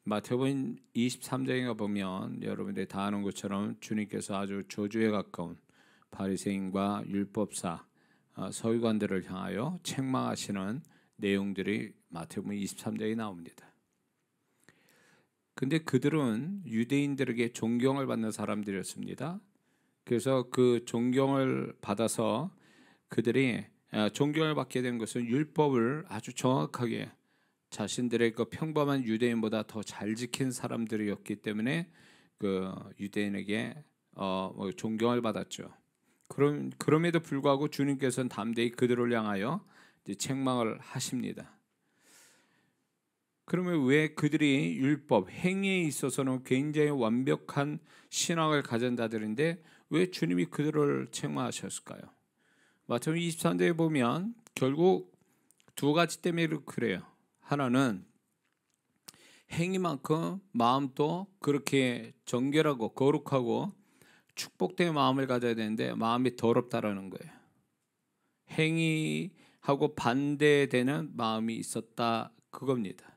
마태복음 23장에 보면 여러분들이 다 아는 것처럼 주님께서 아주 저주에 가까운 바리새인과 율법사, 서기관들을 향하여 책망하시는 내용들이 마태복음 23장에 나옵니다. 근데 그들은 유대인들에게 존경을 받는 사람들이었습니다. 그래서 그 존경을 받아서 그들이 존경을 받게 된 것은 율법을 아주 정확하게 자신들의 그 평범한 유대인보다 더 잘 지킨 사람들이었기 때문에 그 유대인에게 존경을 받았죠. 그럼에도 불구하고 주님께서는 담대히 그들을 향하여 이제 책망을 하십니다. 그러면 왜 그들이 율법, 행위에 있어서는 굉장히 완벽한 신앙을 가진 자들인데 왜 주님이 그들을 책망하셨을까요? 마태복음 23장에 보면 결국 두 가지 때문에 그래요. 하나는 행위만큼 마음도 그렇게 정결하고 거룩하고 축복된 마음을 가져야 되는데 마음이 더럽다라는 거예요. 행위하고 반대되는 마음이 있었다 그겁니다.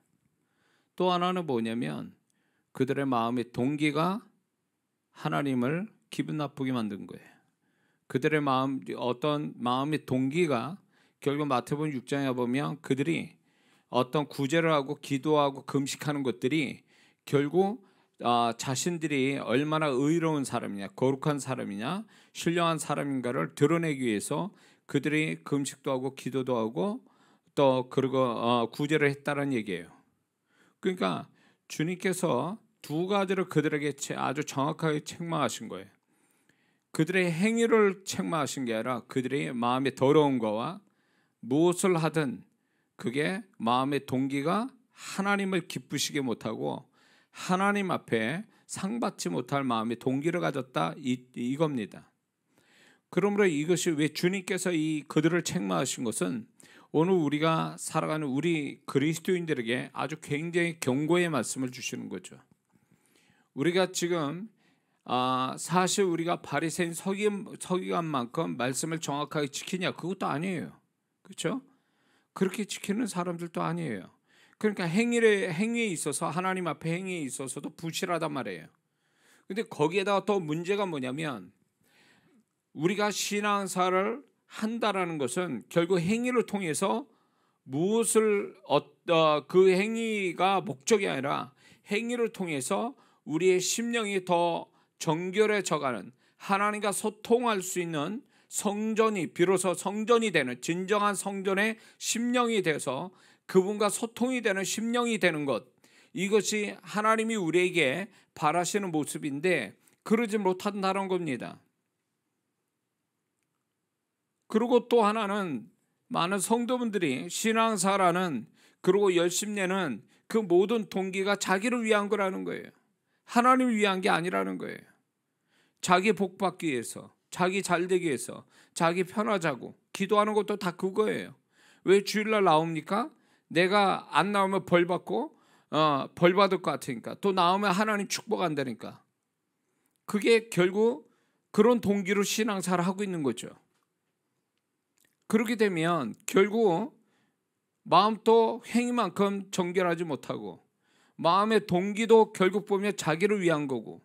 또 하나는 뭐냐면 그들의 마음의 동기가 하나님을 기분 나쁘게 만든 거예요. 그들의 어떤 마음의 동기가 결국 마태복음 6장에 보면 그들이 어떤 구제를 하고 기도하고 금식하는 것들이 결국 자신들이 얼마나 의로운 사람이냐, 거룩한 사람이냐, 신령한 사람인가를 드러내기 위해서 그들이 금식도 하고 기도도 하고 또 그리고 구제를 했다는 얘기예요. 그러니까 주님께서 두 가지를 그들에게 아주 정확하게 책망하신 거예요. 그들의 행위를 책망하신 게 아니라 그들의 마음의 더러운 거와 무엇을 하든 그게 마음의 동기가 하나님을 기쁘시게 못하고 하나님 앞에 상받지 못할 마음의 동기를 가졌다 이겁니다. 그러므로 이것이 왜 주님께서 그들을 책망하신 것은 오늘 우리가 살아가는 우리 그리스도인들에게 아주 굉장히 경고의 말씀을 주시는 거죠. 우리가 지금 사실 우리가 바리새인 서기관만큼 말씀을 정확하게 지키냐 그것도 아니에요. 그렇죠? 그렇게 지키는 사람들도 아니에요. 그러니까 행위에 있어서 하나님 앞에 행위에 있어서도 부실하단 말이에요. 근데 거기에다가 또 문제가 뭐냐면 우리가 신앙사를 한다라는 것은 결국 행위를 통해서 무엇을 그 행위가 목적이 아니라 행위를 통해서 우리의 심령이 더 정결해져가는 하나님과 소통할 수 있는 성전이 비로소 성전이 되는 진정한 성전의 심령이 돼서 그분과 소통이 되는 심령이 되는 것, 이것이 하나님이 우리에게 바라시는 모습인데 그러지 못한다는 겁니다. 그리고 또 하나는 많은 성도분들이 신앙사라는 그리고 열심내는 그 모든 동기가 자기를 위한 거라는 거예요. 하나님을 위한 게 아니라는 거예요. 자기 복 받기 위해서, 자기 잘되기 위해서, 자기 편하자고 기도하는 것도 다 그거예요. 왜 주일날 나옵니까? 내가 안 나오면 벌 받고 벌 받을 것 같으니까, 또 나오면 하나님 축복한다니까. 그게 결국 그런 동기로 신앙생활을 하고 있는 거죠. 그렇게 되면 결국 마음도 행위만큼 정결하지 못하고 마음의 동기도 결국 보면 자기를 위한 거고,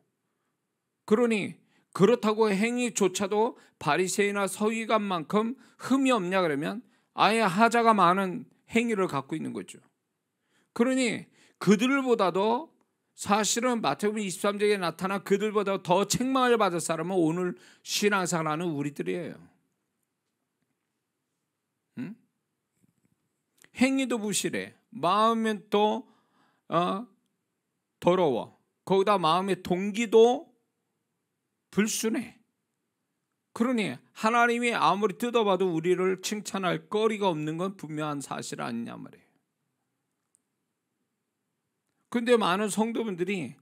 그러니 그렇다고 행위조차도 바리새인이나 서기관만큼 흠이 없냐 그러면 아예 하자가 많은 행위를 갖고 있는 거죠. 그러니 그들보다도 사실은 마태복음 23장에 나타난 그들보다 더 책망을 받을 사람은 오늘 신앙생활하는 우리들이에요. 행위도 부실해, 마음은 또 더러워, 거기다 마음의 동기도 불순해. 그러니 하나님이 아무리 뜯어봐도 우리를 칭찬할 거리가 없는 건 분명한 사실 아니냐 말이에요. 근데 많은 성도분들이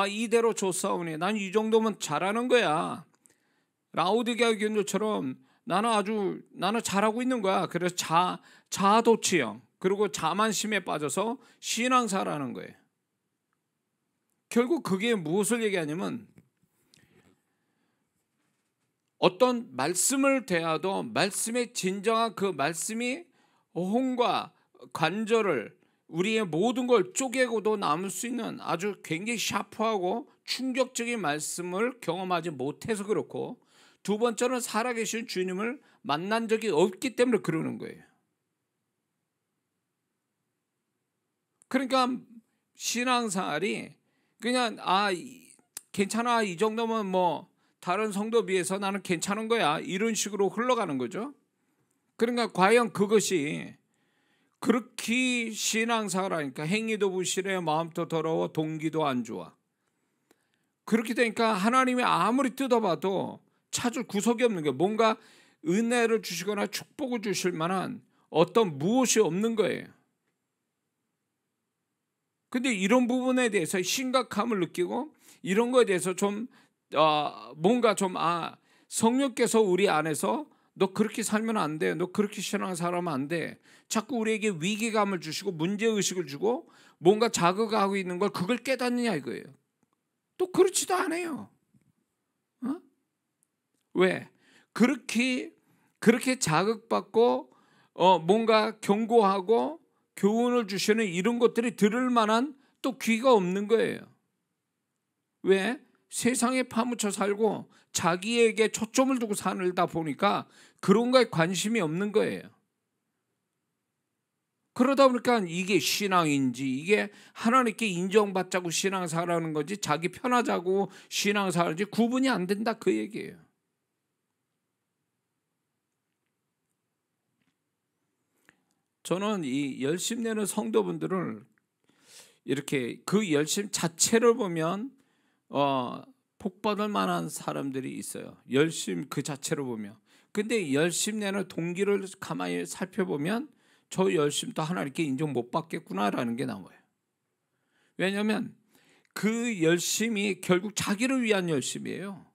이대로 좋사오니 난 이 정도면 잘하는 거야, 라오디게아 교인들처럼 나는 잘하고 있는 거야. 그래서 자아도취형 그리고 자만심에 빠져서 신앙사라는 거예요. 결국 그게 무엇을 얘기하냐면 어떤 말씀을 대하도 말씀의 진정한 그 말씀이 혼과 관절을 우리의 모든 걸 쪼개고도 남을 수 있는 아주 굉장히 샤프하고 충격적인 말씀을 경험하지 못해서 그렇고, 두 번째는 살아계신 주님을 만난 적이 없기 때문에 그러는 거예요. 그러니까 신앙생활이 그냥 괜찮아, 이 정도면 뭐 다른 성도 비해서 나는 괜찮은 거야, 이런 식으로 흘러가는 거죠. 그러니까 과연 그것이 그렇게 신앙생활 하니까 행위도 부실해, 마음도 더러워, 동기도 안 좋아. 그렇게 되니까 하나님이 아무리 뜯어봐도 찾을 구석이 없는 거예요. 뭔가 은혜를 주시거나 축복을 주실 만한 어떤 무엇이 없는 거예요. 근데 이런 부분에 대해서 심각함을 느끼고, 이런 거에 대해서 좀 뭔가 좀 성령께서 우리 안에서 너 그렇게 살면 안 돼, 너 그렇게 신앙생활하면 안 돼, 자꾸 우리에게 위기감을 주시고 문제의식을 주고 뭔가 자극하고 있는 걸 그걸 깨닫느냐 이거예요. 또 그렇지도 않아요. 왜? 그렇게 자극받고 뭔가 경고하고 교훈을 주시는 이런 것들이 들을 만한 또 귀가 없는 거예요. 왜? 세상에 파묻혀 살고 자기에게 초점을 두고 살다 보니까 그런 거에 관심이 없는 거예요. 그러다 보니까 이게 신앙인지, 이게 하나님께 인정받자고 신앙생활하는 건지, 자기 편하자고 신앙생활인지 구분이 안 된다, 그 얘기예요. 저는 이 열심 내는 성도분들을 이렇게 그 열심 자체를 보면 복받을 만한 사람들이 있어요. 열심 그 자체로 보면. 근데 열심 내는 동기를 가만히 살펴보면 저 열심도 하나님께 인정 못 받겠구나라는 게 나와요. 왜냐하면 그 열심이 결국 자기를 위한 열심이에요.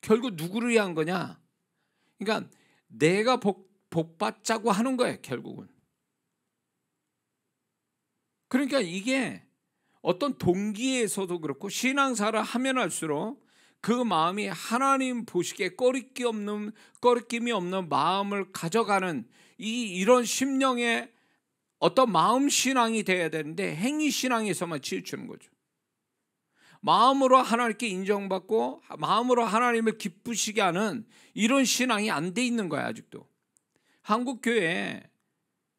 결국 누구를 위한 거냐? 그러니까 내가 복받자고 하는 거예요, 결국은. 그러니까 이게 어떤 동기에서도 그렇고 신앙생활을 하면 할수록 그 마음이 하나님 보시기에 꺼리낌이 없는 마음을 가져가는 이런 심령의 어떤 마음 신앙이 돼야 되는데, 행위 신앙에서만 치우치는 거죠. 마음으로 하나님께 인정받고 마음으로 하나님을 기쁘시게 하는 이런 신앙이 안 돼 있는 거야, 아직도. 한국 교회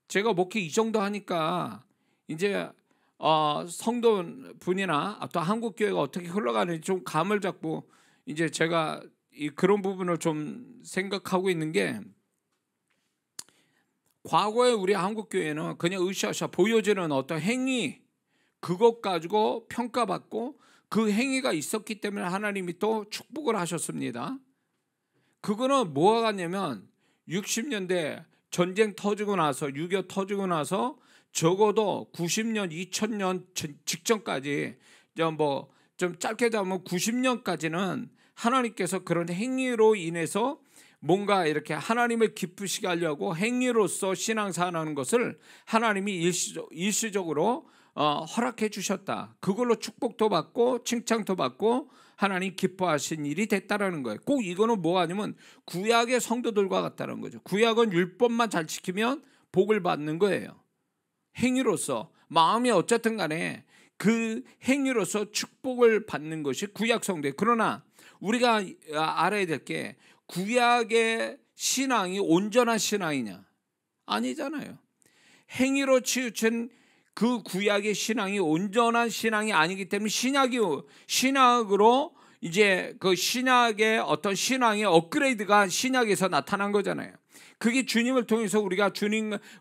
제가 목회 이 정도 하니까 이제 성도분이나 또 한국 교회가 어떻게 흘러가는지 좀 감을 잡고, 이제 제가 그런 부분을 좀 생각하고 있는 게, 과거에 우리 한국 교회는 그냥 으쌰으쌰 보여지는 어떤 행위, 그것 가지고 평가받고 그 행위가 있었기 때문에 하나님이 또 축복을 하셨습니다. 그거는 뭐가 같냐면 60년대 전쟁 터지고 나서, 6.25 터지고 나서 적어도 90년, 2000년 직전까지, 좀 짧게 잡으면 90년까지는 하나님께서 그런 행위로 인해서 뭔가 이렇게 하나님을 기쁘시게 하려고 행위로서 신앙생활하는 것을 하나님이 일시적으로 허락해 주셨다. 그걸로 축복도 받고 칭찬도 받고 하나님 기뻐하신 일이 됐다라는 거예요. 꼭 이거는 뭐가 아니면 구약의 성도들과 같다는 거죠. 구약은 율법만 잘 지키면 복을 받는 거예요. 행위로서, 마음이 어쨌든 간에 그 행위로서 축복을 받는 것이 구약 성도예요. 그러나 우리가 알아야 될 게, 구약의 신앙이 온전한 신앙이냐? 아니잖아요. 행위로 치우친 그 구약의 신앙이 온전한 신앙이 아니기 때문에 신약으로 이제 그 신약의 어떤 신앙의 업그레이드가 신약에서 나타난 거잖아요. 그게 주님을 통해서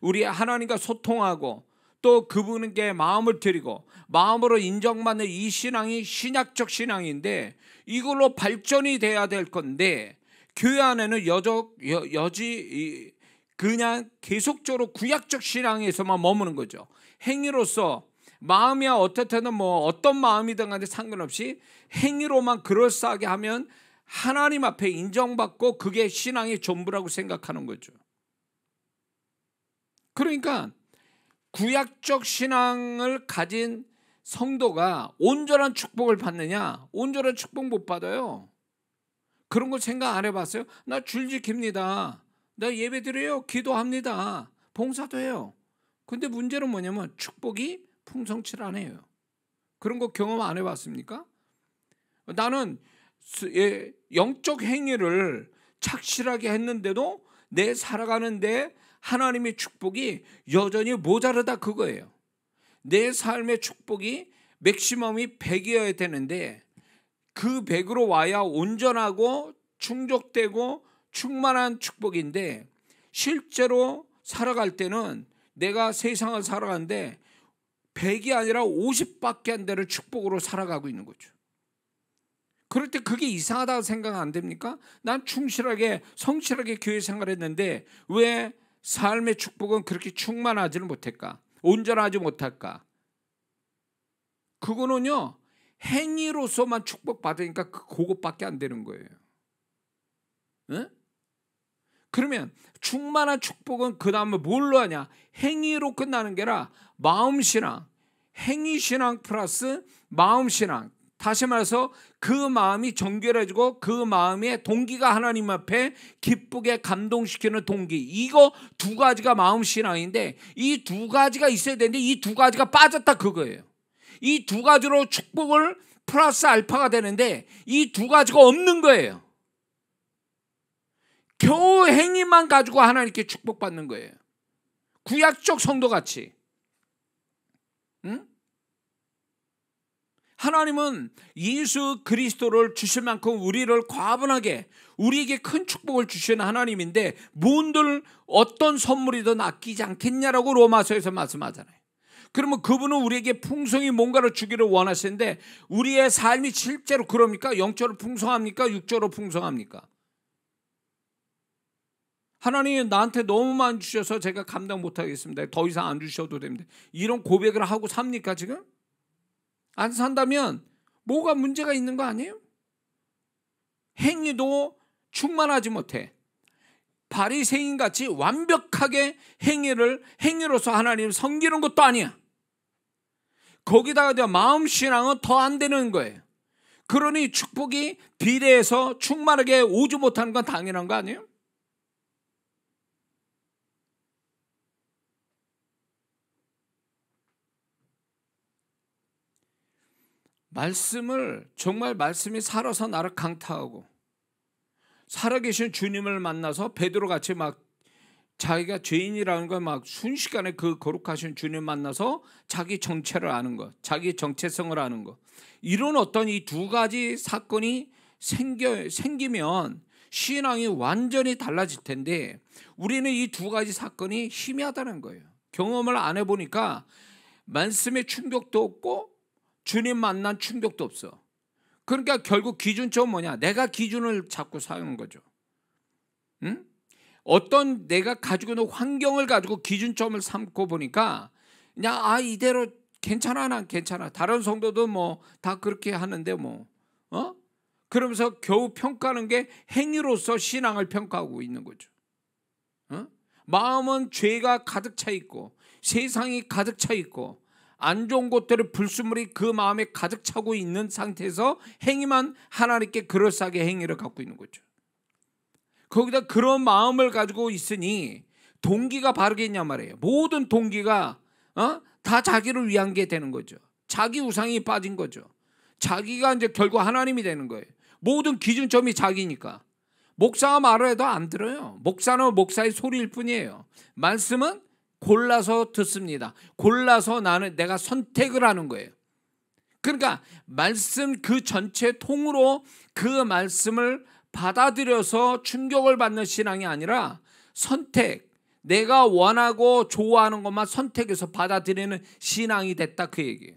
우리 하나님과 소통하고 또 그분께 마음을 드리고 마음으로 인정받는 이 신앙이 신약적 신앙인데, 이걸로 발전이 돼야 될 건데, 교회 안에는 그냥 계속적으로 구약적 신앙에서만 머무는 거죠. 행위로서 마음이야 어떻든 뭐 어떤 마음이든 간에 상관없이 행위로만 그럴싸하게 하면 하나님 앞에 인정받고 그게 신앙의 전부라고 생각하는 거죠. 그러니까 구약적 신앙을 가진 성도가 온전한 축복을 받느냐? 온전한 축복 못 받아요. 그런 거 생각 안 해봤어요? 나 줄 지킵니다. 나 예배 드려요. 기도합니다. 봉사도 해요. 근데 문제는 뭐냐면 축복이 풍성치 않아요. 그런 거 경험 안 해봤습니까? 나는 영적 행위를 착실하게 했는데도 내 살아가는데 하나님의 축복이 여전히 모자르다 그거예요. 내 삶의 축복이 맥시멈이 100이어야 되는데 그 100으로 와야 온전하고 충족되고 충만한 축복인데 실제로 살아갈 때는 내가 세상을 살아가는데 100이 아니라 50밖에 안 되는 축복으로 살아가고 있는 거죠. 그럴 때 그게 이상하다고 생각 안 됩니까? 난 충실하게 성실하게 교회 생활했는데 왜 삶의 축복은 그렇게 충만하지는 못할까? 온전하지 못할까? 그거는요 행위로서만 축복받으니까 그것밖에 안 되는 거예요. 응? 그러면 충만한 축복은 그 다음에 뭘로 하냐? 행위로 끝나는 게 아니라 마음신앙, 행위신앙 플러스 마음신앙. 다시 말해서 그 마음이 정결해지고 그 마음의 동기가 하나님 앞에 기쁘게 감동시키는 동기. 이거 두 가지가 마음신앙인데 이 두 가지가 있어야 되는데 이 두 가지가 빠졌다 그거예요. 이 두 가지로 축복을 플러스 알파가 되는데 이 두 가지가 없는 거예요. 겨우 행위만 가지고 하나님께 축복받는 거예요. 구약적 성도같이. 응? 하나님은 예수 그리스도를 주실 만큼 우리를 과분하게 우리에게 큰 축복을 주시는 하나님인데 뭔들 어떤 선물이든 아끼지 않겠냐라고 로마서에서 말씀하잖아요. 그러면 그분은 우리에게 풍성히 뭔가를 주기를 원하시는데 우리의 삶이 실제로 그럽니까? 영적으로 풍성합니까? 육적으로 풍성합니까? 하나님 나한테 너무 많이 주셔서 제가 감당 못하겠습니다. 더 이상 안 주셔도 됩니다. 이런 고백을 하고 삽니까 지금? 안 산다면 뭐가 문제가 있는 거 아니에요? 행위도 충만하지 못해. 바리새인같이 완벽하게 행위로서 하나님을 섬기는 것도 아니야. 거기다가 마음신앙은 더 안 되는 거예요. 그러니 축복이 비례해서 충만하게 오지 못하는 건 당연한 거 아니에요? 말씀을 정말 말씀이 살아서 나를 강타하고 살아계신 주님을 만나서 베드로같이 막 자기가 죄인이라는 걸 막 순식간에 그 거룩하신 주님 만나서 자기 정체를 아는 것, 자기 정체성을 아는 것, 이런 어떤 이 두 가지 사건이 생기면 신앙이 완전히 달라질 텐데 우리는 이 두 가지 사건이 희미하다는 거예요. 경험을 안 해보니까 말씀의 충격도 없고 주님 만난 충격도 없어. 그러니까 결국 기준점은 뭐냐? 내가 기준을 잡고 사는 거죠. 응? 어떤 내가 가지고 있는 환경을 가지고 기준점을 삼고 보니까 그냥 이대로 괜찮아, 난 괜찮아. 다른 성도도 뭐 다 그렇게 하는데 뭐 그러면서 겨우 평가하는 게 행위로서 신앙을 평가하고 있는 거죠. 마음은 죄가 가득 차 있고 세상이 가득 차 있고 안 좋은 것들의 불순물이 그 마음에 가득 차고 있는 상태에서 행위만 하나님께 그럴싸하게 행위를 갖고 있는 거죠. 거기다 그런 마음을 가지고 있으니 동기가 바르겠냐 말이에요. 모든 동기가 다 자기를 위한 게 되는 거죠. 자기 우상이 빠진 거죠. 자기가 이제 결국 하나님이 되는 거예요. 모든 기준점이 자기니까. 목사가 말을 해도 안 들어요. 목사는 목사의 소리일 뿐이에요. 말씀은 골라서 듣습니다. 골라서 내가 선택을 하는 거예요. 그러니까 말씀 그 전체 통으로 그 말씀을 받아들여서 충격을 받는 신앙이 아니라 선택, 내가 원하고 좋아하는 것만 선택해서 받아들이는 신앙이 됐다 그 얘기예요.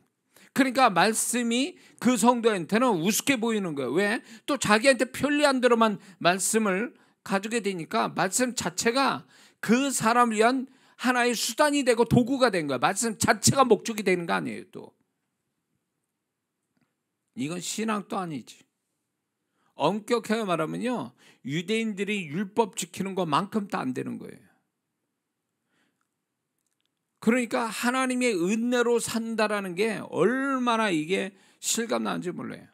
그러니까 말씀이 그 성도한테는 우습게 보이는 거예요. 왜? 또 자기한테 편리한 대로만 말씀을 가지게 되니까 말씀 자체가 그 사람을 위한 하나의 수단이 되고 도구가 된 거야. 말씀 자체가 목적이 되는 거 아니에요. 또 이건 신앙도 아니지. 엄격하게 말하면요, 유대인들이 율법 지키는 것만큼도 안 되는 거예요. 그러니까 하나님의 은혜로 산다라는 게 얼마나 이게 실감나는지 몰라요.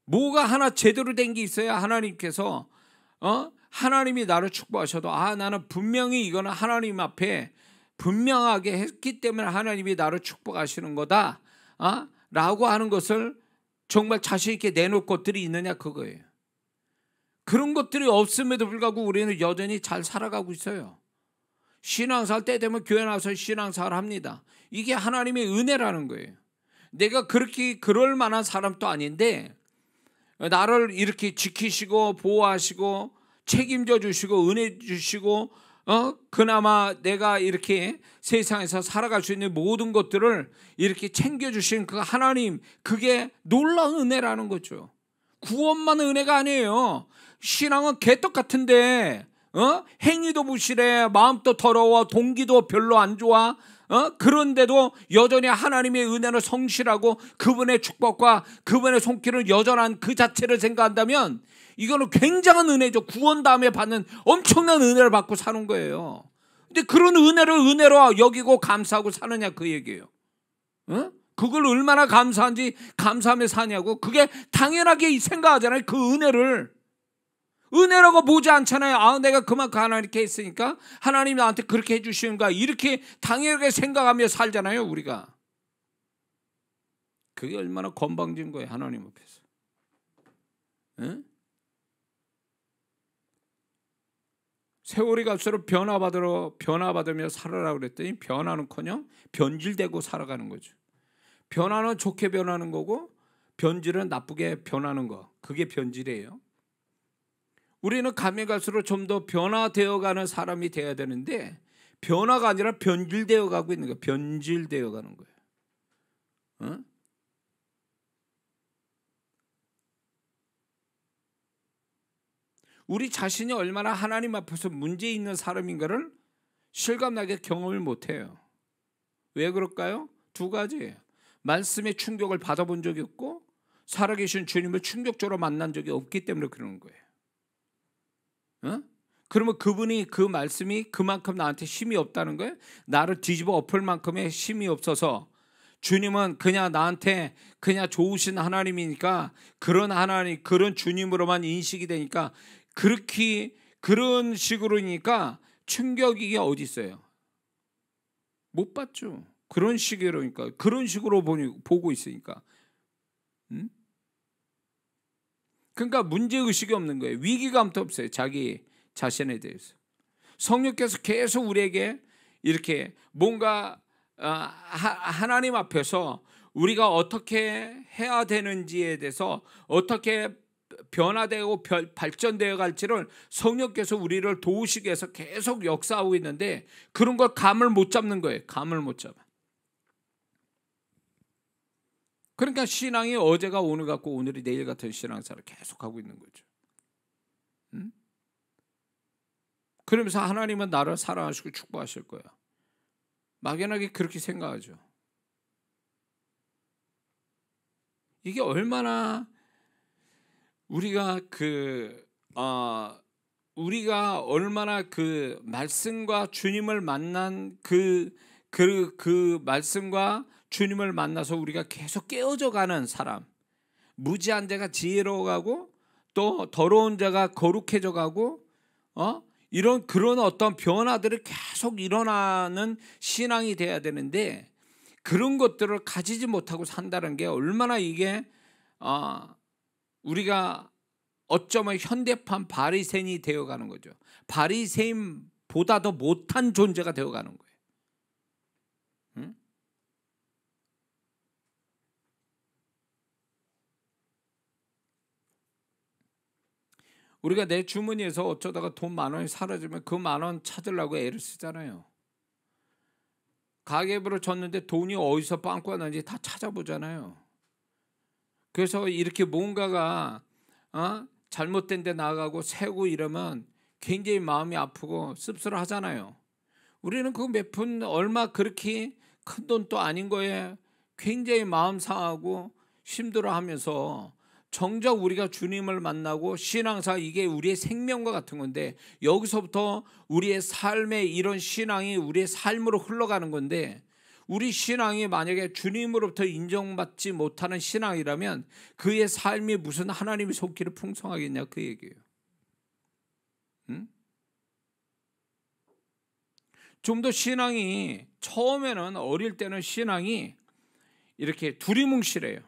뭐가 하나 제대로 된 게 있어야 하나님께서 하나님이 나를 축복하셔도 나는 분명히 이거는 하나님 앞에 분명하게 했기 때문에 하나님이 나를 축복하시는 거다 라고 하는 것을 정말 자신 있게 내놓을 것들이 있느냐 그거예요. 그런 것들이 없음에도 불구하고 우리는 여전히 잘 살아가고 있어요. 신앙생활 때 되면 교회 나와서 신앙생활 합니다. 이게 하나님의 은혜라는 거예요. 내가 그렇게 그럴 만한 사람도 아닌데 나를 이렇게 지키시고 보호하시고 책임져 주시고 은혜 주시고 그나마 내가 이렇게 세상에서 살아갈 수 있는 모든 것들을 이렇게 챙겨주신 그 하나님, 그게 놀라운 은혜라는 거죠. 구원만 은혜가 아니에요. 신앙은 개떡 같은데 행위도 부실해, 마음도 더러워, 동기도 별로 안 좋아. 그런데도 여전히 하나님의 은혜를 성실하고 그분의 축복과 그분의 손길은 여전한 그 자체를 생각한다면 이거는 굉장한 은혜죠. 구원 다음에 받는 엄청난 은혜를 받고 사는 거예요. 근데 그런 은혜를 은혜로 여기고 감사하고 사느냐 그 얘기예요. 그걸 얼마나 감사한지 감사하며 사냐고. 그게 당연하게 생각하잖아요. 그 은혜라고 보지 않잖아요. 내가 그만큼 하나님께 했으니까 하나님 나한테 그렇게 해주시는 거야, 이렇게 당연하게 생각하며 살잖아요 우리가. 그게 얼마나 건방진 거예요 하나님 앞에서. 세월이 갈수록 변화받으며 살아라 그랬더니 변화는커녕 변질되고 살아가는 거죠. 변화는 좋게 변하는 거고 변질은 나쁘게 변하는 거, 그게 변질이에요. 우리는 가면 갈수록 좀 더 변화되어가는 사람이 돼야 되는데 변화가 아니라 변질되어 가고 있는 거예요. 변질되어 가는 거예요. 우리 자신이 얼마나 하나님 앞에서 문제 있는 사람인가를 실감나게 경험을 못해요. 왜 그럴까요? 두 가지예요. 말씀의 충격을 받아본 적이 없고 살아계신 주님을 충격적으로 만난 적이 없기 때문에 그러는 거예요. 그러면 그분이, 그 말씀이 그만큼 나한테 힘이 없다는 거예요? 나를 뒤집어 엎을 만큼의 힘이 없어서 주님은 그냥 나한테 그냥 좋으신 하나님이니까 그런 하나님, 그런 주님으로만 인식이 되니까 그렇게 그런 식으로니까 충격이 어디 있어요? 못 받죠. 그런 식으로니까, 그런 식으로 보고 있으니까. 그러니까 문제의식이 없는 거예요. 위기감도 없어요. 자기 자신에 대해서. 성령께서 계속 우리에게 이렇게 뭔가 하나님 앞에서 우리가 어떻게 해야 되는지에 대해서, 어떻게 변화되고 발전되어 갈지를 성령께서 우리를 도우시기 위해서 계속 역사하고 있는데 그런 걸 감을 못 잡는 거예요. 감을 못 잡아. 그러니까 신앙이 어제가 오늘 같고 오늘이 내일 같은 신앙생활을 계속하고 있는 거죠. 그러면서 하나님은 나를 사랑하시고 축복하실 거야. 막연하게 그렇게 생각하죠. 이게 얼마나 우리가 얼마나 그 말씀과 주님을 만난 그 말씀과 주님을 만나서 우리가 계속 깨어져 가는 사람, 무지한 자가 지혜로워가고 또 더러운 자가 거룩해져 가고 이런 그런 어떤 변화들이 계속 일어나는 신앙이 돼야 되는데 그런 것들을 가지지 못하고 산다는 게 얼마나 이게 우리가 어쩌면 현대판 바리새인이 되어가는 거죠. 바리새인보다 더 못한 존재가 되어가는 거예요. 우리가 내 주머니에서 어쩌다가 돈 10,000원이 사라지면 그 10,000원 찾으려고 애를 쓰잖아요. 가계부를 줬는데 돈이 어디서 빵꾸가 났는지 다 찾아보잖아요. 그래서 이렇게 뭔가가 잘못된 데 나가고 새고 이러면 굉장히 마음이 아프고 씁쓸하잖아요. 우리는 그 몇 푼 얼마 그렇게 큰 돈도 아닌 거에 굉장히 마음 상하고 힘들어하면서 정작 우리가 주님을 만나고 신앙생활, 이게 우리의 생명과 같은 건데 여기서부터 우리의 삶의 이런 신앙이 우리의 삶으로 흘러가는 건데 우리 신앙이 만약에 주님으로부터 인정받지 못하는 신앙이라면 그의 삶이 무슨 하나님의 손길을 풍성하겠냐 그 얘기예요. 좀 더 신앙이 처음에는 어릴 때는 신앙이 이렇게 두리뭉실해요.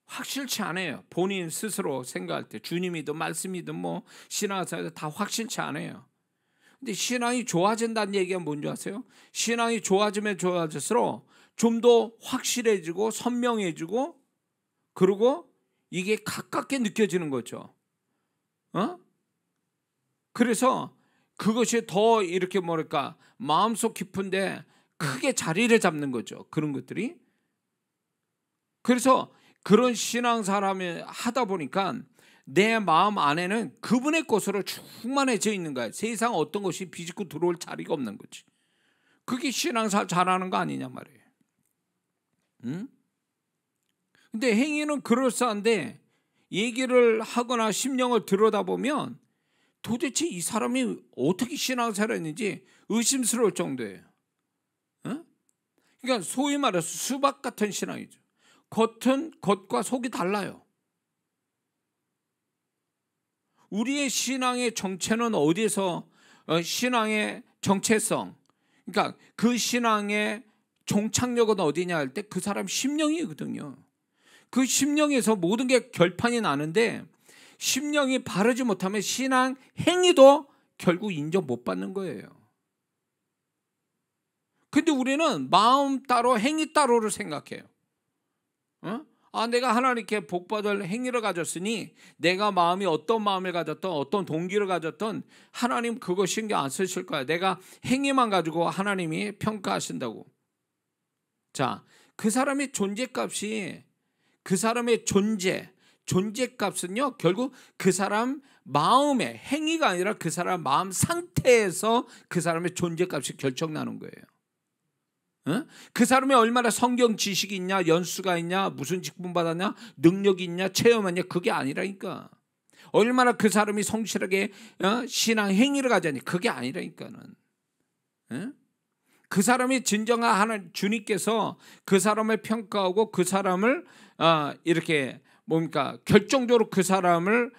확실치 않아요. 본인 스스로 생각할 때 주님이든 말씀이든 뭐 신앙생활 다 확실치 않아요. 근데 신앙이 좋아진다는 얘기가 뭔지 아세요? 신앙이 좋아지면 좋아질수록 좀 더 확실해지고 선명해지고 그리고 이게 가깝게 느껴지는 거죠. 그래서 그것이 더 이렇게 뭐랄까 마음속 깊은데 크게 자리를 잡는 거죠. 그런 것들이. 그래서 그런 신앙사람이 하다 보니까 내 마음 안에는 그분의 것으로 충만해져 있는 거야. 세상 어떤 것이 비집고 들어올 자리가 없는 거지. 그게 신앙사 잘하는 거 아니냐 말이에요. 응? 근데 행위는 그럴싸한데 얘기를 하거나 심령을 들여다보면 도대체 이 사람이 어떻게 신앙생활을 했는지 의심스러울 정도예요. 응? 그러니까 소위 말해서 수박 같은 신앙이죠. 겉과 속이 달라요. 우리의 신앙의 정체는 어디에서 신앙의 정체성, 그러니까 그 신앙의 종착역은 어디냐 할 때 그 사람 심령이거든요. 그 심령에서 모든 게 결판이 나는데 심령이 바르지 못하면 신앙 행위도 결국 인정 못 받는 거예요. 근데 우리는 마음 따로 행위 따로를 생각해요. 내가 하나님께 복받을 행위를 가졌으니 내가 마음이 어떤 마음을 가졌던 어떤 동기를 가졌던 하나님 그거 신경 안 쓰실 거야. 내가 행위만 가지고 하나님이 평가하신다고. 자, 그 사람의 존재값이 그 사람의 존재값은요 결국 그 사람 마음의 행위가 아니라 그 사람 마음 상태에서 그 사람의 존재값이 결정나는 거예요. 그 사람이 얼마나 성경 지식이 있냐, 연수가 있냐, 무슨 직분 받았냐, 능력이 있냐, 체험했냐, 그게 아니라니까. 얼마나 그 사람이 성실하게 신앙 행위를 가졌냐, 그게 아니라니까는. 그 사람이 진정한 하나님 주님께서 그 사람을 평가하고 그 사람을 이렇게 뭡니까 결정적으로 그 사람을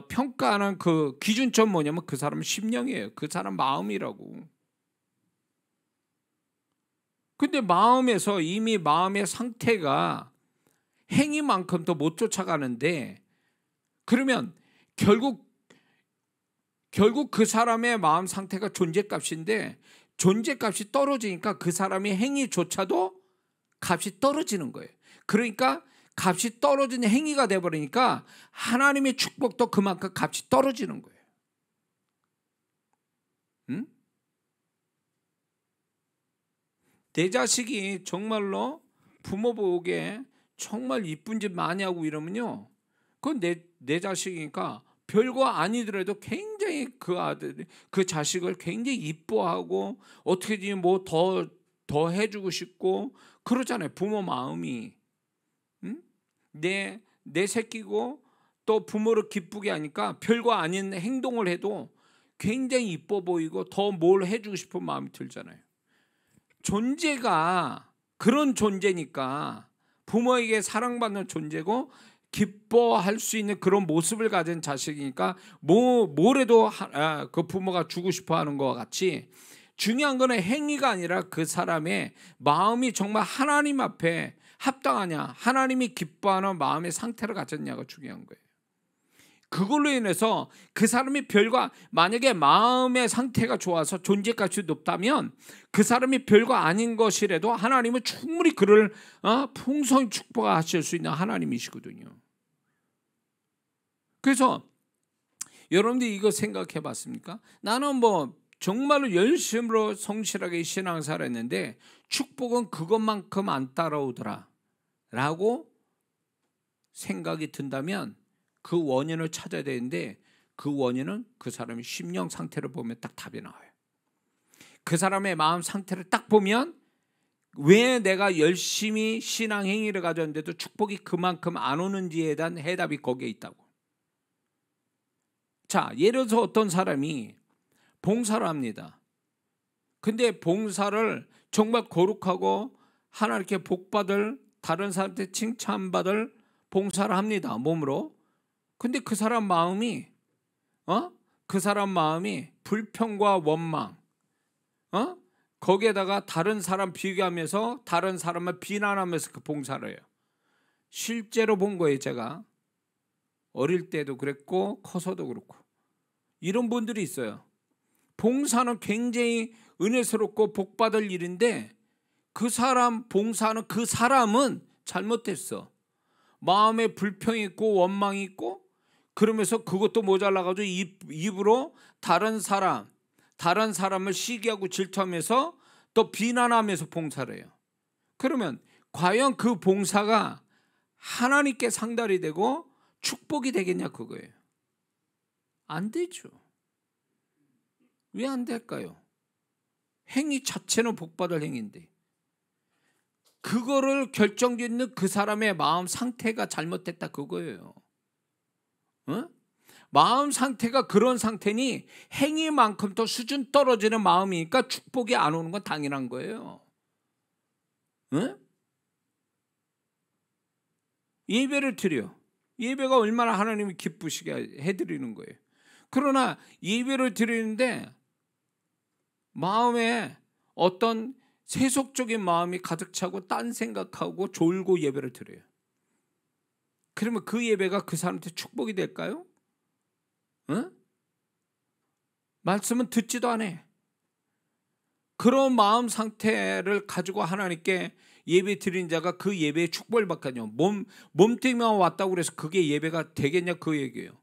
평가하는 그 기준점 뭐냐면 그 사람 심령이에요. 그 사람 마음이라고. 근데 마음에서 이미 마음의 상태가 행위만큼 더 못 쫓아가는데 그러면 결국 그 사람의 마음 상태가 존재값인데 존재값이 떨어지니까 그 사람의 행위조차도 값이 떨어지는 거예요. 그러니까 값이 떨어진 행위가 돼버리니까 하나님의 축복도 그만큼 값이 떨어지는 거예요. 응? 내 자식이 정말로 부모 보기에 정말 이쁜 짓 많이 하고 이러면요, 그건 내 자식이니까 별거 아니더라도 굉장히 그 아들, 그 자식을 굉장히 이뻐하고 어떻게든지 뭐 더 해주고 싶고 그러잖아요. 부모 마음이. 응? 내 새끼고 또 부모를 기쁘게 하니까 별거 아닌 행동을 해도 굉장히 이뻐 보이고 더 뭘 해주고 싶은 마음이 들잖아요. 존재가 그런 존재니까 부모에게 사랑받는 존재고 기뻐할 수 있는 그런 모습을 가진 자식이니까 뭘 해도 그 부모가 주고 싶어 하는 것과 같이 중요한 거는 행위가 아니라 그 사람의 마음이 정말 하나님 앞에 합당하냐, 하나님이 기뻐하는 마음의 상태를 가졌냐가 중요한 거예요. 그걸로 인해서 그 사람이 만약에 마음의 상태가 좋아서 존재값이 높다면 그 사람이 별거 아닌 것이라도 하나님은 충분히 그를 풍성히 축복하실 수 있는 하나님이시거든요. 그래서 여러분들이 이거 생각해 봤습니까? 나는 뭐 정말로 열심으로 성실하게 신앙생활 했는데 축복은 그것만큼 안 따라오더라 라고 생각이 든다면 그 원인을 찾아야 되는데 그 원인은 그 사람의 심령 상태를 보면 딱 답이 나와요. 그 사람의 마음 상태를 딱 보면 왜 내가 열심히 신앙 행위를 가졌는데도 축복이 그만큼 안 오는지에 대한 해답이 거기에 있다고. 자, 예를 들어서 어떤 사람이 봉사를 합니다. 근데 봉사를 정말 거룩하고 하나님께 복받을, 다른 사람한테 칭찬받을 봉사를 합니다. 몸으로. 근데 그 사람 마음이 불평과 원망, 거기에다가 다른 사람 비교하면서 다른 사람을 비난하면서 그 봉사를 해요. 실제로 본 거예요. 제가 어릴 때도 그랬고 커서도 그렇고. 이런 분들이 있어요. 봉사는 굉장히 은혜스럽고 복받을 일인데 그 사람 봉사하는 그 사람은 잘못됐어. 마음에 불평이 있고 원망이 있고, 그러면서 그것도 모자라가지고 입으로 다른 사람을 시기하고 질투하면서 또 비난하면서 봉사를 해요. 그러면 과연 그 봉사가 하나님께 상달이 되고 축복이 되겠냐 그거예요. 안 되죠. 왜 안 될까요? 행위 자체는 복받을 행위인데 그거를 결정짓는 그 사람의 마음 상태가 잘못됐다 그거예요. 마음 상태가 그런 상태니 행위만큼 더 수준 떨어지는 마음이니까 축복이 안 오는 건 당연한 거예요. 예배를 드려. 예배가 얼마나 하나님이 기쁘시게 해드리는 거예요. 그러나 예배를 드리는데 마음에 어떤 세속적인 마음이 가득 차고 딴 생각하고 졸고 예배를 드려요. 그러면 그 예배가 그 사람한테 축복이 될까요? 말씀은 듣지도 않아. 그런 마음 상태를 가지고 하나님께 예배 드린 자가 그 예배에 축복을 받거든요. 몸뚱이만 왔다고 그래서 그게 예배가 되겠냐 그 얘기예요.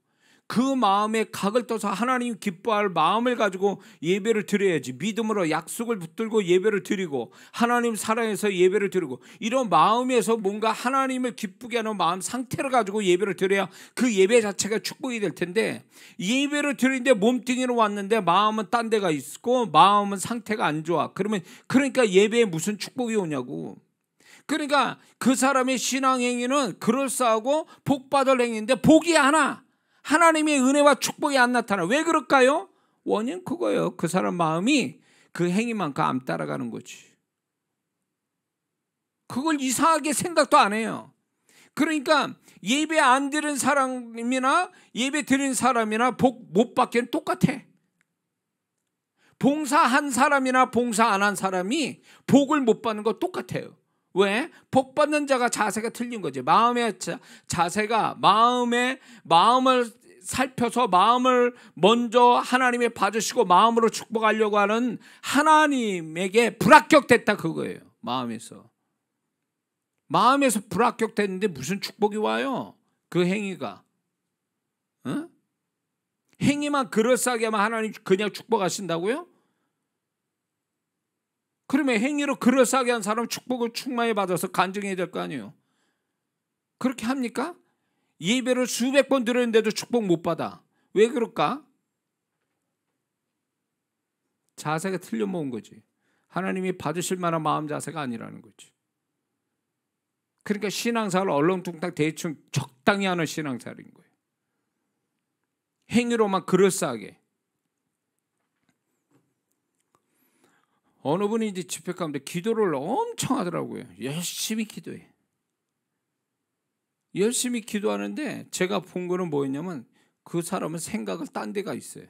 그 마음에 각을 떠서 하나님 기뻐할 마음을 가지고 예배를 드려야지. 믿음으로 약속을 붙들고 예배를 드리고 하나님 사랑해서 예배를 드리고 이런 마음에서 뭔가 하나님을 기쁘게 하는 마음 상태를 가지고 예배를 드려야 그 예배 자체가 축복이 될 텐데, 예배를 드리는데 몸뚱이로 왔는데 마음은 딴 데가 있고 마음은 상태가 안 좋아. 그러니까 예배에 무슨 축복이 오냐고. 그러니까 그 사람의 신앙 행위는 그럴싸하고 복받을 행위인데 복이 안 와. 하나님의 은혜와 축복이 안 나타나. 왜 그럴까요? 원인 그거예요. 그 사람 마음이 그 행위만큼 안 따라가는 거지. 그걸 이상하게 생각도 안 해요. 그러니까 예배 안 드린 사람이나 예배 드린 사람이나 복 못 받기는 똑같아. 봉사한 사람이나 봉사 안 한 사람이 복을 못 받는 거 똑같아요. 왜? 복 받는 자가 자세가 틀린 거지. 마음의 자세가 마음을 살펴서 마음을 먼저 하나님이 봐주시고 마음으로 축복하려고 하는 하나님에게 불합격됐다 그거예요. 마음에서 불합격됐는데 무슨 축복이 와요? 그 행위가. 행위만 그럴싸하게 하면 하나님 그냥 축복하신다고요? 그러면 행위로 그럴싸하게 한 사람은 축복을 충만히 받아서 간증해야 될 거 아니에요. 그렇게 합니까? 예배를 수백 번 드렸는데도 축복 못 받아. 왜 그럴까? 자세가 틀려 먹은 거지. 하나님이 받으실 만한 마음 자세가 아니라는 거지. 그러니까 신앙생활을 얼렁뚱땅 대충 적당히 하는 신앙생활인 거예요. 행위로만 그럴싸하게. 어느 분이 이제 집회 가운데 기도를 엄청 하더라고요. 열심히 기도해. 열심히 기도하는데 제가 본 거는 뭐였냐면 그 사람은 생각을 딴 데가 있어요.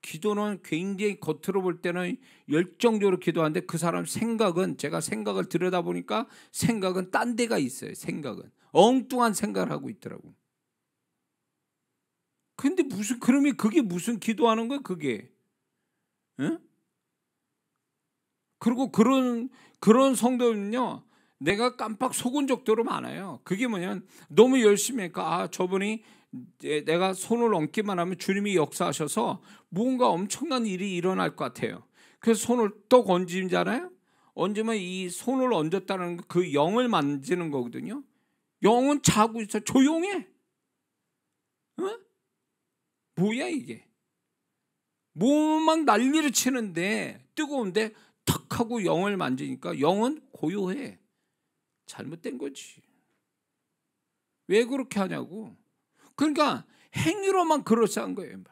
기도는 굉장히 겉으로 볼 때는 열정적으로 기도하는데 그 사람 생각은, 제가 생각을 들여다보니까 생각은 딴 데가 있어요. 생각은 엉뚱한 생각을 하고 있더라고요. 근데 그러면 그게 무슨 기도하는 거야 그게? 응? 그리고 그런 성도는요, 내가 깜빡 속은 적도 많아요. 그게 뭐냐면 너무 열심히 하니까 저분이 내가 손을 얹기만 하면 주님이 역사하셔서 뭔가 엄청난 일이 일어날 것 같아요. 그래서 손을 또 얹잖아요. 얹으면 이 손을 얹었다는 그 영을 만지는 거거든요. 영은 자고 있어. 조용해. 뭐야 이게? 몸은 막 난리를 치는데 뜨거운데 탁 하고 영을 만지니까 영은 고요해. 잘못된 거지. 왜 그렇게 하냐고. 그러니까 행위로만 그럴싸한 거예요.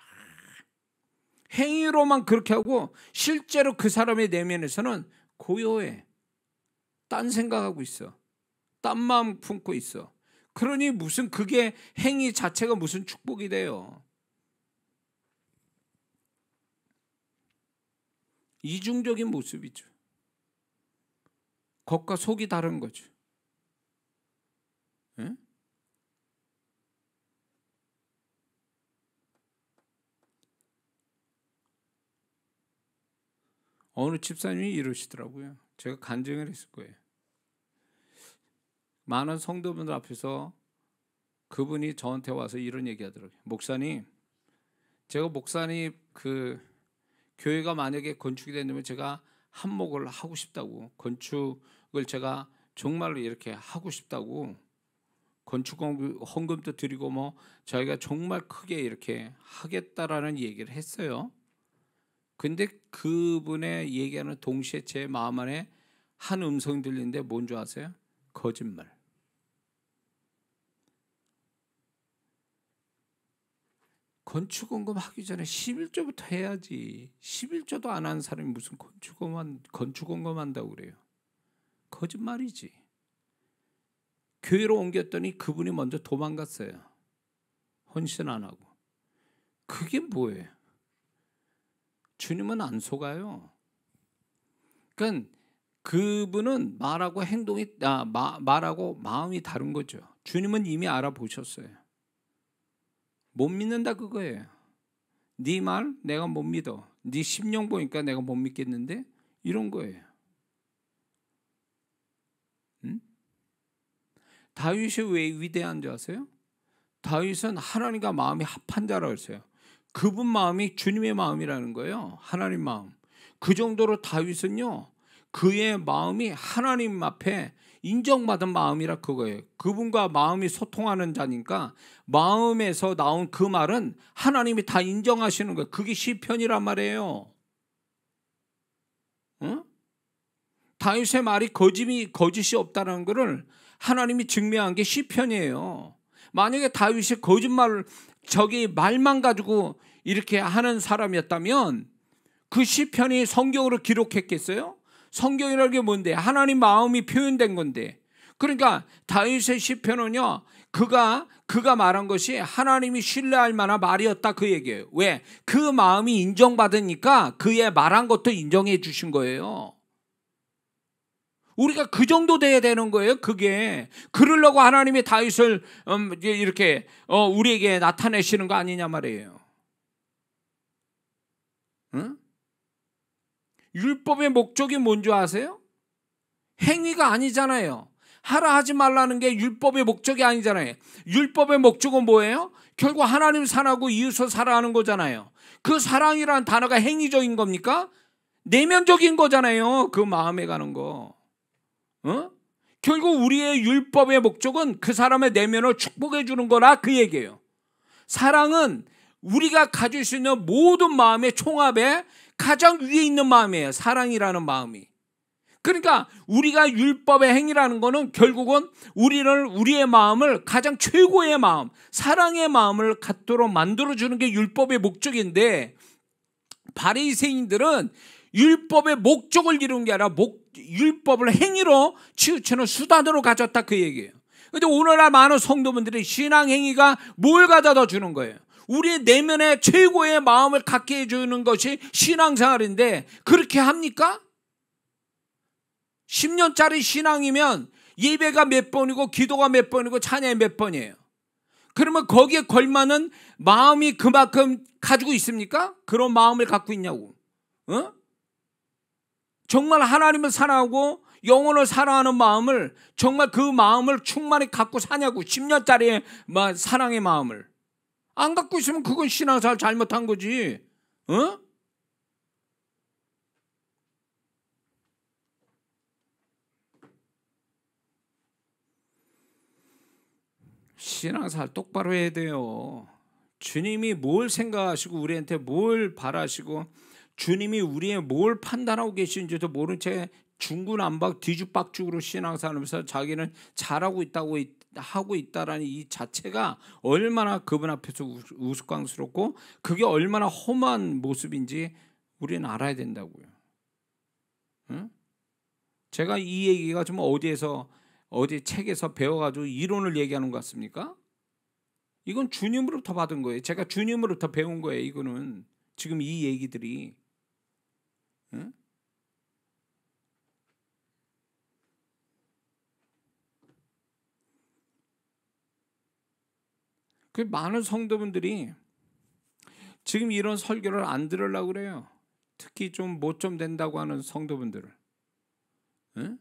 행위로만 그렇게 하고 실제로 그 사람의 내면에서는 고요해. 딴 생각하고 있어. 딴 마음 품고 있어. 그러니 무슨 그게 행위 자체가 무슨 축복이 돼요. 이중적인 모습이죠. 겉과 속이 다른 거죠. 예? 어느 집사님이 이러시더라고요. 제가 간증을 했을 거예요. 많은 성도분들 앞에서 그분이 저한테 와서 이런 얘기 하더라고요. 목사님, 제가 목사님 교회가 만약에 건축이 된다면 제가 한몫을 하고 싶다고, 건축을 제가 정말로 이렇게 하고 싶다고, 건축 헌금도 드리고 뭐 저희가 정말 크게 이렇게 하겠다라는 얘기를 했어요. 근데 그분의 얘기하는 동시에 제 마음 안에 한 음성이 들리는데 뭔지 아세요? 거짓말. 건축원금 하기 전에 11조부터 해야지. 11조도 안 하는 사람이 무슨 건축원금 한다고 그래요. 거짓말이지. 교회로 옮겼더니 그분이 먼저 도망갔어요. 헌신 안 하고. 그게 뭐예요? 주님은 안 속아요. 그러니까 그분은 말하고 행동이 말하고 마음이 다른 거죠. 주님은 이미 알아보셨어요. 못 믿는다 그거예요. 네 말 내가 못 믿어. 네 심령 보니까 내가 못 믿겠는데 이런 거예요. 응? 다윗이 왜 위대한 줄 아세요? 다윗은 하나님과 마음이 합한 자라고 했어요. 그분 마음이 주님의 마음이라는 거예요. 하나님 마음. 그 정도로 다윗은요, 그의 마음이 하나님 앞에 인정받은 마음이라 그거예요. 그분과 마음이 소통하는 자니까 마음에서 나온 그 말은 하나님이 다 인정하시는 거예요. 그게 시편이란 말이에요. 응? 다윗의 말이 거짓이 없다는 것을 하나님이 증명한 게 시편이에요. 만약에 다윗이 거짓말을 말만 가지고 이렇게 하는 사람이었다면 그 시편이 성경으로 기록했겠어요? 성경이라는 게 뭔데? 하나님 마음이 표현된 건데. 그러니까 다윗의 시편은요, 그가 말한 것이 하나님이 신뢰할 만한 말이었다 그 얘기예요. 왜? 그 마음이 인정받으니까 그의 말한 것도 인정해 주신 거예요. 우리가 그 정도 돼야 되는 거예요. 그게 그러려고 하나님이 다윗을 이렇게 우리에게 나타내시는 거 아니냐 말이에요. 응? 율법의 목적이 뭔지 아세요? 행위가 아니잖아요. 하라 하지 말라는 게 율법의 목적이 아니잖아요. 율법의 목적은 뭐예요? 결국 하나님 사랑하고 이웃을 사랑하는 거잖아요. 그 사랑이라는 단어가 행위적인 겁니까? 내면적인 거잖아요. 그 마음에 가는 거. 결국 우리의 율법의 목적은 그 사람의 내면을 축복해 주는 거라 그 얘기예요. 사랑은 우리가 가질 수 있는 모든 마음의 총합에 가장 위에 있는 마음이에요. 사랑이라는 마음이. 그러니까 우리가 율법의 행위라는 거는 결국은 우리의 마음을 가장 최고의 마음, 사랑의 마음을 갖도록 만들어주는 게 율법의 목적인데, 바리새인들은 율법의 목적을 이루는 게 아니라 율법을 행위로 치우치는 수단으로 가졌다 그 얘기예요. 그런데 오늘날 많은 성도분들이 신앙 행위가 뭘 가져다 주는 거예요? 우리의 내면의 최고의 마음을 갖게 해주는 것이 신앙생활인데 그렇게 합니까? 10년짜리 신앙이면 예배가 몇 번이고 기도가 몇 번이고 찬양이 몇 번이에요. 그러면 거기에 걸맞는 마음이 그만큼 가지고 있습니까? 그런 마음을 갖고 있냐고. 정말 하나님을 사랑하고 영혼을 사랑하는 마음을, 정말 그 마음을 충만히 갖고 사냐고. 10년짜리 사랑의 마음을 안 갖고 있으면 그건 신앙생활 잘못한 거지. 신앙생활 똑바로 해야 돼요. 주님이 뭘 생각하시고 우리한테 뭘 바라시고 주님이 우리의 뭘 판단하고 계신지도 모른 채 중구난박 뒤죽박죽으로 신앙생활하면서 자기는 잘하고 있다고 하고 있다라는 이 자체가 얼마나 그분 앞에서 우스꽝스럽고 그게 얼마나 험한 모습인지 우리는 알아야 된다고요. 응? 제가 이 얘기가 좀 어디 책에서 배워가지고 이론을 얘기하는 것 같습니까? 이건 주님으로부터 받은 거예요. 제가 주님으로부터 배운 거예요. 이거는 지금 이 얘기들이. 응? 그 많은 성도분들이 지금 이런 설교를 안 들으려고 그래요. 특히 좀 못 좀 된다고 하는 성도분들을. 응?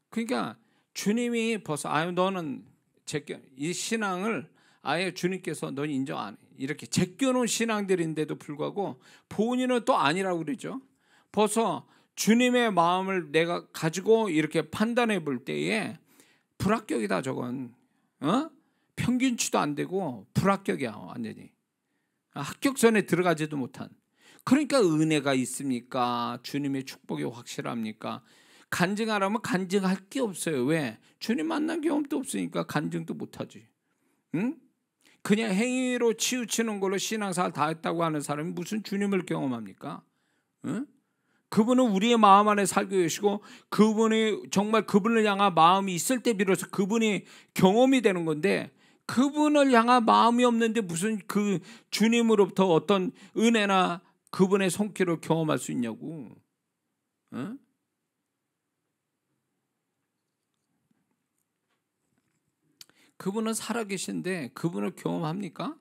그러니까 주님이 벌써 아유 너는 제껴 이 신앙을 아예 주님께서 넌 인정 안 해. 이렇게 제껴놓은 신앙들인데도 불구하고 본인은 또 아니라고 그러죠. 벌써 주님의 마음을 내가 가지고 이렇게 판단해 볼 때에 불합격이다 저건. 어? 평균치도 안 되고 불합격이야 완전히. 합격선에 들어가지도 못한. 그러니까 은혜가 있습니까? 주님의 축복이 확실합니까? 간증하라면 간증할 게 없어요. 왜? 주님 만난 경험도 없으니까 간증도 못하지. 응? 그냥 행위로 치우치는 걸로 신앙생활 다 했다고 하는 사람이 무슨 주님을 경험합니까? 응? 그분은 우리의 마음 안에 살고 계시고 그분이 정말 그분을 향한 마음이 있을 때 비로소 그분이 경험이 되는 건데 그분을 향한 마음이 없는데 무슨 그 주님으로부터 어떤 은혜나 그분의 손길을 경험할 수 있냐고. 응? 그분은 살아계신데 그분을 경험합니까?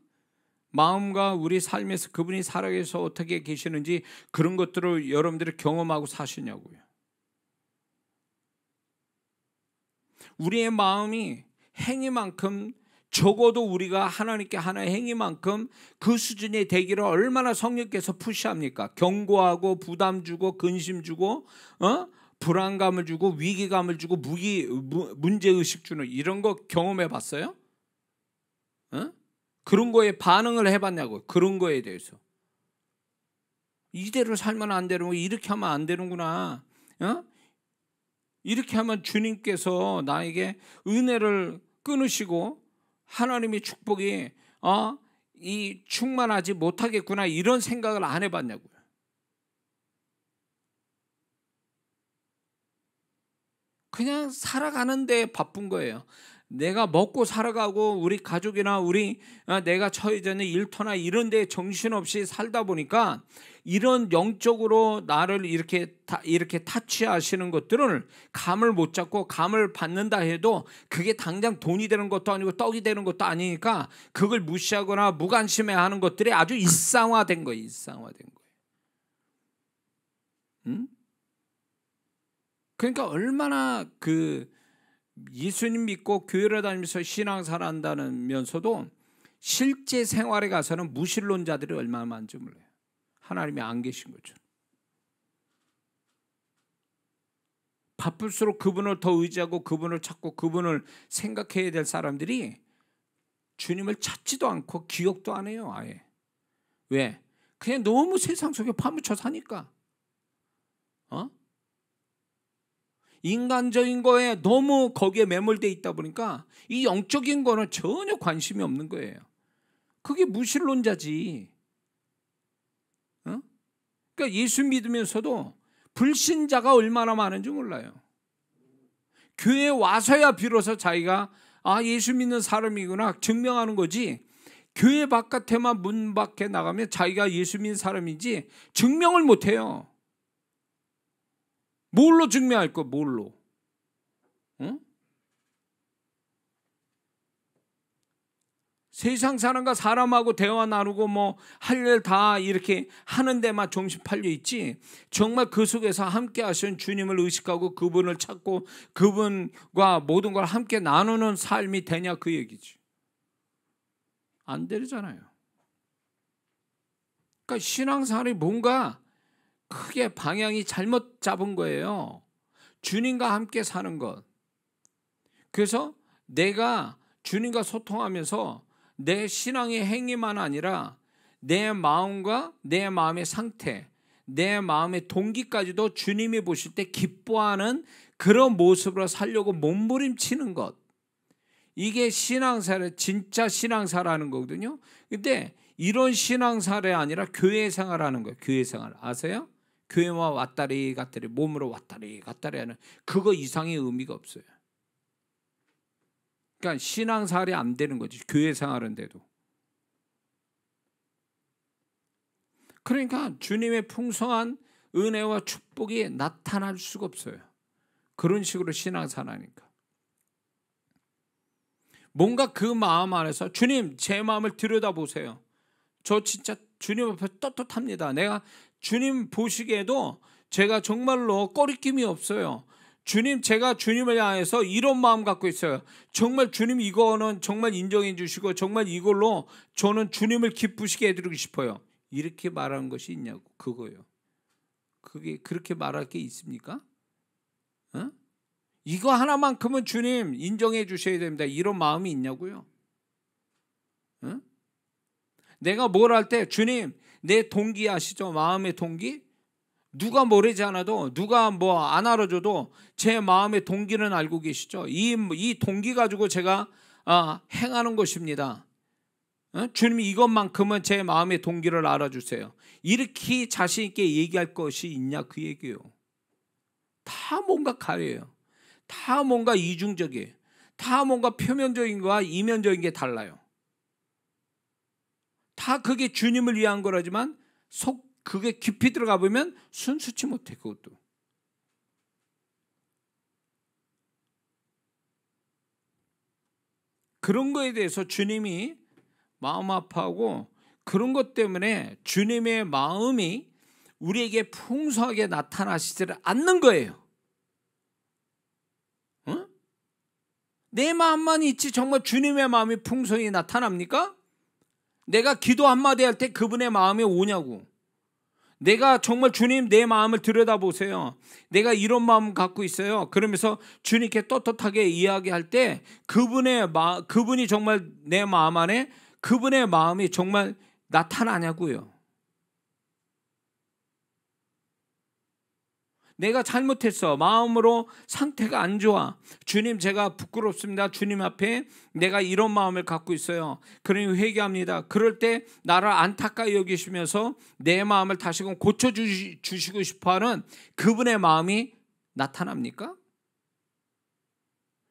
마음과 우리 삶에서 그분이 살아계셔서 어떻게 계시는지 그런 것들을 여러분들이 경험하고 사시냐고요. 우리의 마음이 행위만큼 적어도 우리가 하나님께 하나의 행위만큼 그 수준이 되기를 얼마나 성령께서 푸시합니까? 경고하고 부담 주고 근심 주고 불안감을 주고 위기감을 주고 문제의식 주는 이런 거 경험해 봤어요? 그런 거에 반응을 해봤냐고. 그런 거에 대해서 이대로 살면 안 되는 거 이렇게 하면 안 되는구나. 이렇게 하면 주님께서 나에게 은혜를 끊으시고 하나님의 축복이 이 충만하지 못하겠구나 이런 생각을 안 해봤냐고요. 그냥 살아가는데 바쁜 거예요. 내가 먹고 살아가고 우리 가족이나 내가 처해져 있는 일터나 이런 데 정신없이 살다 보니까 이런 영적으로 나를 이렇게 타치하시는 것들을 감을 못 잡고 감을 받는다 해도 그게 당장 돈이 되는 것도 아니고 떡이 되는 것도 아니니까 그걸 무시하거나 무관심해하는 것들이 아주 일상화된 거예요. 일상화된 거예요. 응? 그러니까 얼마나 예수님 믿고 교회를 다니면서 신앙생활 한다면서도 실제 생활에 가서는 무신론자들이 얼마나 많은지 몰라요. 하나님이 안 계신 거죠. 바쁠수록 그분을 더 의지하고 그분을 찾고 그분을 생각해야 될 사람들이 주님을 찾지도 않고 기억도 안 해요. 아예. 왜? 그냥 너무 세상 속에 파묻혀 사니까. 인간적인 거에 너무 거기에 매몰돼 있다 보니까 이 영적인 거는 전혀 관심이 없는 거예요. 그게 무신론자지. 그러니까 예수 믿으면서도 불신자가 얼마나 많은지 몰라요. 교회에 와서야 비로소 자기가 예수 믿는 사람이구나 증명하는 거지. 교회 바깥에만 문 밖에 나가면 자기가 예수 믿는 사람인지 증명을 못해요. 뭘로 증명할 거? 뭘로? 응? 세상 사람과 사람하고 대화 나누고 할 일 다 이렇게 하는 데만 정신 팔려 있지 정말 그 속에서 함께 하신 주님을 의식하고 그분을 찾고 그분과 모든 걸 함께 나누는 삶이 되냐 그 얘기지. 안 되잖아요. 그러니까 신앙생활이 뭔가 크게 방향이 잘못 잡은 거예요. 주님과 함께 사는 것. 그래서 내가 주님과 소통하면서 내 신앙의 행위만 아니라 내 마음과 내 마음의 상태, 내 마음의 동기까지도 주님이 보실 때 기뻐하는 그런 모습으로 살려고 몸부림치는 것. 이게 신앙생활, 진짜 신앙생활하는 거거든요. 근데 이런 신앙생활이 아니라 교회 생활하는 거예요. 교회 생활 아세요? 교회와 왔다리 갔다리 몸으로 왔다리 갔다리 하는 그거 이상의 의미가 없어요. 그러니까 신앙생활이 안 되는 거지. 교회 생활인데도. 그러니까 주님의 풍성한 은혜와 축복이 나타날 수가 없어요. 그런 식으로 신앙생활하니까. 뭔가 그 마음 안에서 주님 제 마음을 들여다보세요. 저 진짜 주님 앞에 떳떳합니다. 내가 주님 보시기에도 제가 정말로 꺼리낌이 없어요. 주님, 제가 주님을 향해서 이런 마음 갖고 있어요. 정말 주님 이거는 정말 인정해 주시고 정말 이걸로 저는 주님을 기쁘시게 해드리고 싶어요. 이렇게 말하는 것이 있냐고. 그거예요. 그게 그렇게 말할 게 있습니까? 어? 이거 하나만큼은 주님 인정해 주셔야 됩니다. 이런 마음이 있냐고요. 어? 내가 뭘 할 때 주님 내 동기 아시죠? 마음의 동기? 누가 뭐라지 않아도 누가 뭐 안 알아줘도 제 마음의 동기는 알고 계시죠? 이 동기 가지고 제가 행하는 것입니다. 주님이 이것만큼은 제 마음의 동기를 알아주세요. 이렇게 자신 있게 얘기할 것이 있냐 그 얘기예요. 다 뭔가 가려요. 다 뭔가 이중적이에요. 다 뭔가 표면적인 거와 이면적인 게 달라요. 다 그게 주님을 위한 거라지만 그게 깊이 들어가 보면 순수치 못해. 그것도 그런 거에 대해서 주님이 마음 아파하고 그런 것 때문에 주님의 마음이 우리에게 풍성하게 나타나시지를 않는 거예요. 어? 내 마음만 있지 정말 주님의 마음이 풍성히 나타납니까? 내가 기도 한마디 할 때 그분의 마음이 오냐고. 내가 정말 주님 내 마음을 들여다보세요. 내가 이런 마음 갖고 있어요. 그러면서 주님께 떳떳하게 이야기할 때 그분이 정말 내 마음 안에 그분의 마음이 정말 나타나냐고요. 내가 잘못했어. 마음으로 상태가 안 좋아. 주님 제가 부끄럽습니다. 주님 앞에 내가 이런 마음을 갖고 있어요. 그러니 회개합니다. 그럴 때 나를 안타까이 여기시면서 내 마음을 다시금 고쳐주시고 싶어하는 그분의 마음이 나타납니까?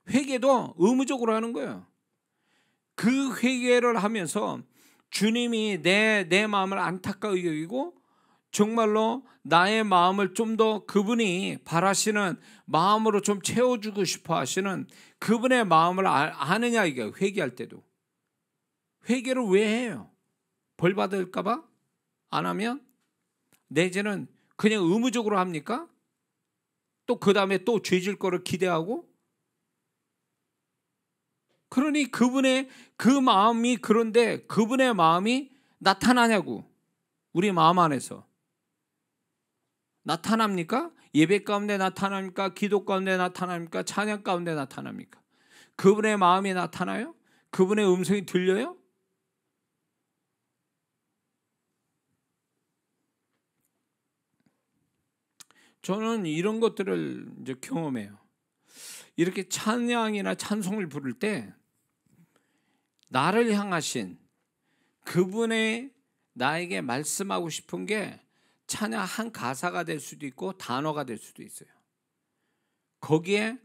회개도 의무적으로 하는 거예요. 그 회개를 하면서 주님이 내 마음을 안타까이 여기고 정말로 나의 마음을 좀 더 그분이 바라시는 마음으로 좀 채워주고 싶어 하시는 그분의 마음을 아느냐 이게 회개할 때도. 회개를 왜 해요? 벌 받을까 봐? 안 하면? 내지는 그냥 의무적으로 합니까? 또 그 다음에 또 죄질 거를 기대하고? 그러니 그분의 그 마음이 그런데 그분의 마음이 나타나냐고. 우리 마음 안에서. 나타납니까? 예배 가운데 나타납니까? 기도 가운데 나타납니까? 찬양 가운데 나타납니까? 그분의 마음이 나타나요? 그분의 음성이 들려요? 저는 이런 것들을 이제 경험해요. 이렇게 찬양이나 찬송을 부를 때 나를 향하신 그분의 나에게 말씀하고 싶은 게 찬양 한 가사가 될 수도 있고 단어가 될 수도 있어요. 거기에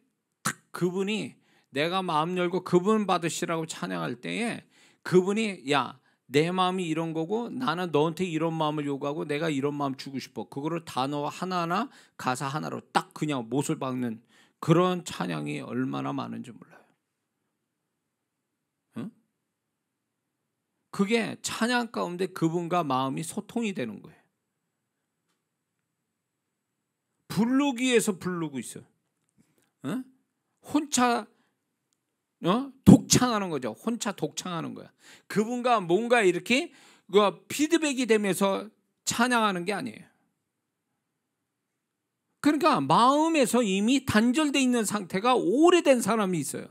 딱 그분이 내가 마음 열고 그분 받으시라고 찬양할 때에 그분이 야, 내 마음이 이런 거고 나는 너한테 이런 마음을 요구하고 내가 이런 마음 주고 싶어. 그거를 단어 하나하나 가사 하나로 딱 그냥 못을 박는 그런 찬양이 얼마나 많은지 몰라요. 응? 그게 찬양 가운데 그분과 마음이 소통이 되는 거예요. 부르기 위해서 부르고 있어요. 어? 혼자 독창하는 거죠. 혼자 독창하는 거야. 그분과 뭔가 이렇게 피드백이 되면서 찬양하는 게 아니에요. 그러니까 마음에서 이미 단절되어 있는 상태가 오래된 사람이 있어요.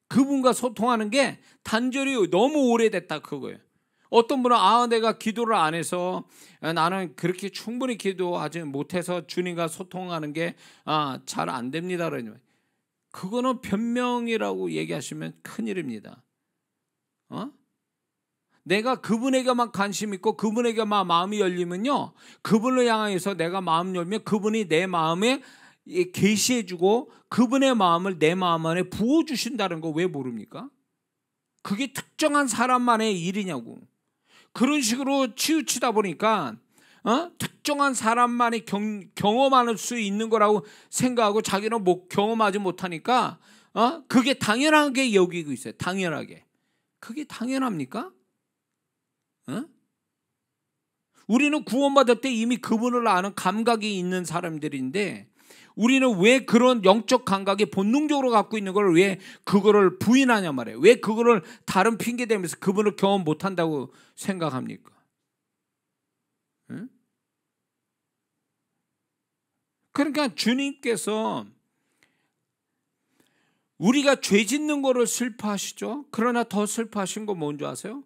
그분과 소통하는 게 단절이 너무 오래됐다 그거예요. 어떤 분은 내가 기도를 안 해서 나는 그렇게 충분히 기도하지 못해서 주님과 소통하는 게 잘 안 됩니다. 그거는 변명이라고 얘기하시면 큰일입니다. 내가 그분에게만 관심 있고 그분에게만 마음이 열리면요, 그분을 향해서 내가 마음 열면 그분이 내 마음에 계시해주고 그분의 마음을 내 마음 안에 부어주신다는 거 왜 모릅니까? 그게 특정한 사람만의 일이냐고. 그런 식으로 치우치다 보니까 특정한 사람만이 경험할 수 있는 거라고 생각하고 자기는 경험하지 못하니까 그게 당연하게 여기고 있어요. 당연하게. 그게 당연합니까? 우리는 구원받을 때 이미 그분을 아는 감각이 있는 사람들인데 우리는 왜 그런 영적 감각이 본능적으로 갖고 있는 걸 왜 그거를 부인하냐 말이에요. 왜 그거를 다른 핑계 대면서 그분을 경험 못한다고 생각합니까? 그러니까 주님께서 우리가 죄 짓는 거를 슬퍼하시죠. 그러나 더 슬퍼하신 건 뭔지 아세요?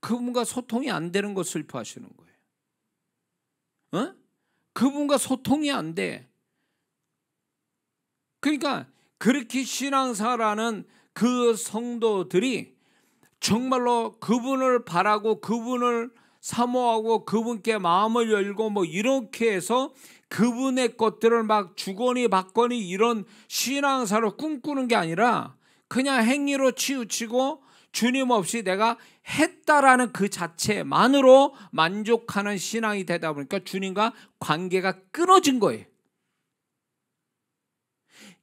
그분과 소통이 안 되는 거 슬퍼하시는 거예요. 그분과 소통이 안 돼. 그러니까 그렇게 신앙사라는 그 성도들이 정말로 그분을 바라고 그분을 사모하고 그분께 마음을 열고 뭐 이렇게 해서 그분의 것들을 막 주거니 받거니 이런 신앙사로 꿈꾸는 게 아니라 그냥 행위로 치우치고 주님 없이 내가 했다라는 그 자체만으로 만족하는 신앙이 되다 보니까 주님과 관계가 끊어진 거예요.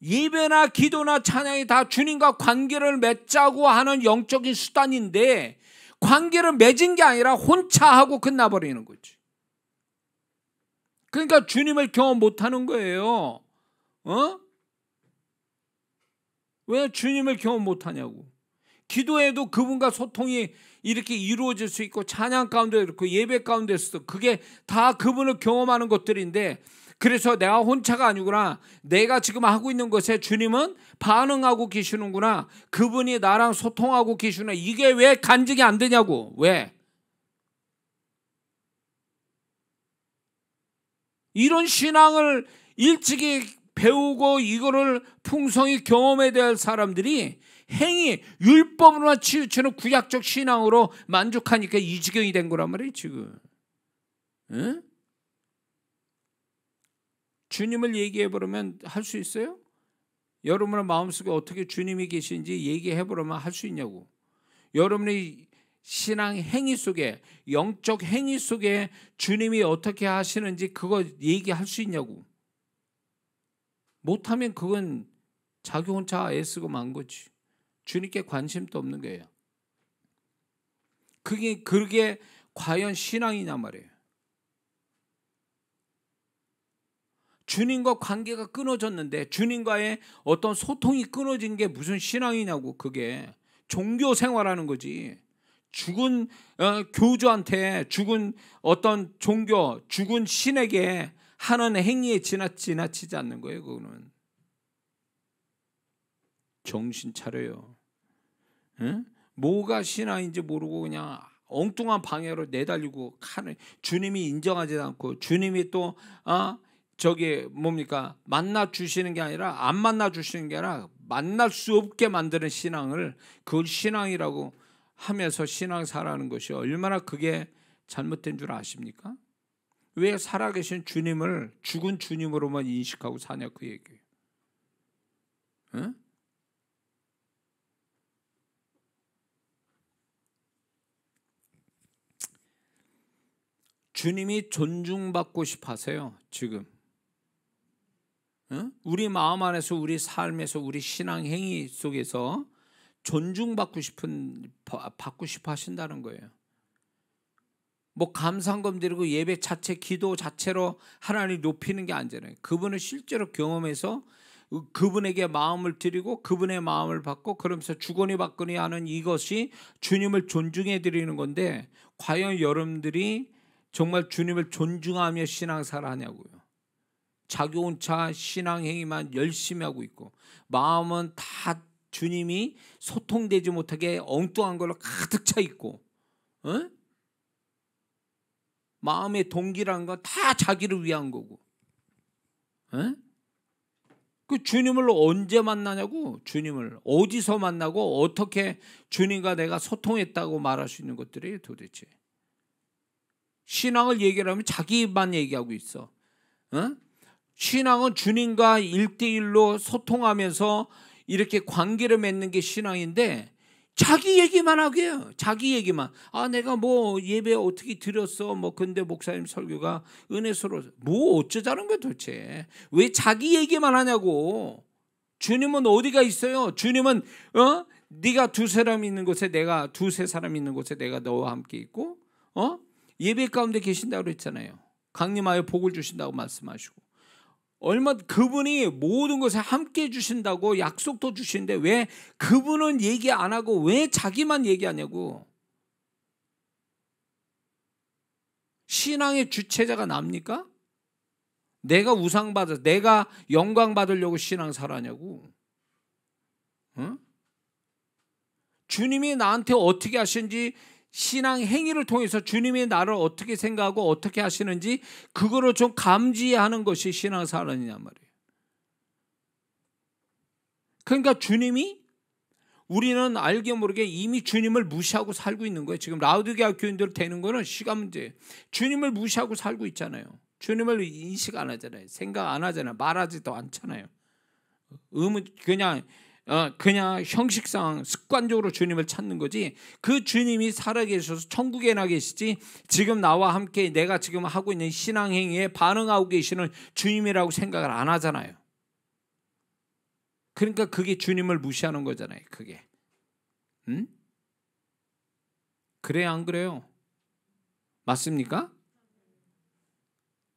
예배나 기도나 찬양이 다 주님과 관계를 맺자고 하는 영적인 수단인데 관계를 맺은 게 아니라 혼자 하고 끝나버리는 거지. 그러니까 주님을 경험 못하는 거예요. 왜 주님을 경험 못하냐고. 기도에도 그분과 소통이 이렇게 이루어질 수 있고 찬양 가운데도 그렇고 예배 가운데서도 그게 다 그분을 경험하는 것들인데 그래서 내가 혼자가 아니구나. 내가 지금 하고 있는 것에 주님은 반응하고 계시는구나. 그분이 나랑 소통하고 계시구나. 이게 왜 간증이 안 되냐고. 왜? 이런 신앙을 일찍이 배우고 이거를 풍성히 경험해야 될 사람들이 행위, 율법으로만 치우치는 구약적 신앙으로 만족하니까 이 지경이 된 거란 말이에요 지금. 응? 주님을 얘기해보려면 할 수 있어요? 여러분의 마음속에 어떻게 주님이 계신지 얘기해보려면 할 수 있냐고. 여러분의 신앙 행위 속에, 영적 행위 속에 주님이 어떻게 하시는지 그거 얘기할 수 있냐고. 못하면 그건 자기 혼자 애쓰고 만 거지. 주님께 관심도 없는 거예요. 그게 과연 신앙이냐 말이에요. 주님과 관계가 끊어졌는데 주님과의 어떤 소통이 끊어진 게 무슨 신앙이냐고. 그게 종교 생활하는 거지. 죽은 교주한테 죽은 어떤 종교, 죽은 신에게 하는 행위에 지나치지 않는 거예요. 그거는. 정신 차려요. 응? 뭐가 신앙인지 모르고 그냥 엉뚱한 방향으로 내달리고 하는, 주님이 인정하지 않고 주님이 또 저기 뭡니까 만나 주시는 게 아니라 안 만나 주시는 게 아니라 만날 수 없게 만드는 신앙을 그걸 신앙이라고 하면서 신앙사라는 것이 얼마나 그게 잘못된 줄 아십니까? 왜 살아계신 주님을 죽은 주님으로만 인식하고 사냐 그 얘기예요. 응? 주님이 존중받고 싶어 하세요 지금. 우리 마음 안에서 우리 삶에서 우리 신앙 행위 속에서 존중받고 받고 싶어 하신다는 거예요. 뭐 감상금 드리고 예배 자체 기도 자체로 하나님 높이는 게 아니잖아요. 그분을 실제로 경험해서 그분에게 마음을 드리고 그분의 마음을 받고 그러면서 주거니 받거니 하는 이것이 주님을 존중해 드리는 건데 과연 여러분들이 정말 주님을 존중하며 신앙생활 하냐고요. 자기 혼자 신앙행위만 열심히 하고 있고 마음은 다 주님이 소통되지 못하게 엉뚱한 걸로 가득 차 있고 마음의 동기라는 건 다 자기를 위한 거고 그 주님을 언제 만나냐고. 주님을 어디서 만나고 어떻게 주님과 내가 소통했다고 말할 수 있는 것들이에요 도대체. 신앙을 얘기하면 자기만 얘기하고 있어. 신앙은 주님과 1대1로 소통하면서 이렇게 관계를 맺는 게 신앙인데 자기 얘기만 하게 해요. 자기 얘기만. 아, 내가 뭐 예배 어떻게 드렸어. 뭐 근데 목사님 설교가 은혜스러워. 뭐 어쩌자는 거야 도대체. 왜 자기 얘기만 하냐고. 주님은 어디가 있어요? 주님은 네가 두세 사람 있는 곳에 내가 두세 사람 있는 곳에 내가 너와 함께 있고 예배 가운데 계신다고 그랬잖아요. 강림하여 복을 주신다고 말씀하시고 얼마 그분이 모든 것에 함께 해주신다고 약속도 주시는데 왜 그분은 얘기 안 하고 왜 자기만 얘기하냐고. 신앙의 주체자가 납니까? 내가 우상 받아 내가 영광 받으려고 신앙생활 하냐고. 응? 주님이 나한테 어떻게 하시는지 신앙 행위를 통해서 주님이 나를 어떻게 생각하고 어떻게 하시는지 그거를 좀 감지하는 것이 신앙생활이란 말이에요. 그러니까 주님이 우리는 알게 모르게 이미 주님을 무시하고 살고 있는 거예요. 지금 라우디게아 교인들 되는 거는 시간 문제예요. 주님을 무시하고 살고 있잖아요. 주님을 인식 안 하잖아요. 생각 안 하잖아요. 말하지도 않잖아요. 그냥 형식상 습관적으로 주님을 찾는 거지. 그 주님이 살아계셔서 천국에 나 계시지 지금 나와 함께 내가 지금 하고 있는 신앙행위에 반응하고 계시는 주님이라고 생각을 안 하잖아요. 그러니까 그게 주님을 무시하는 거잖아요. 그게. 응? 그래요 안 그래요? 맞습니까?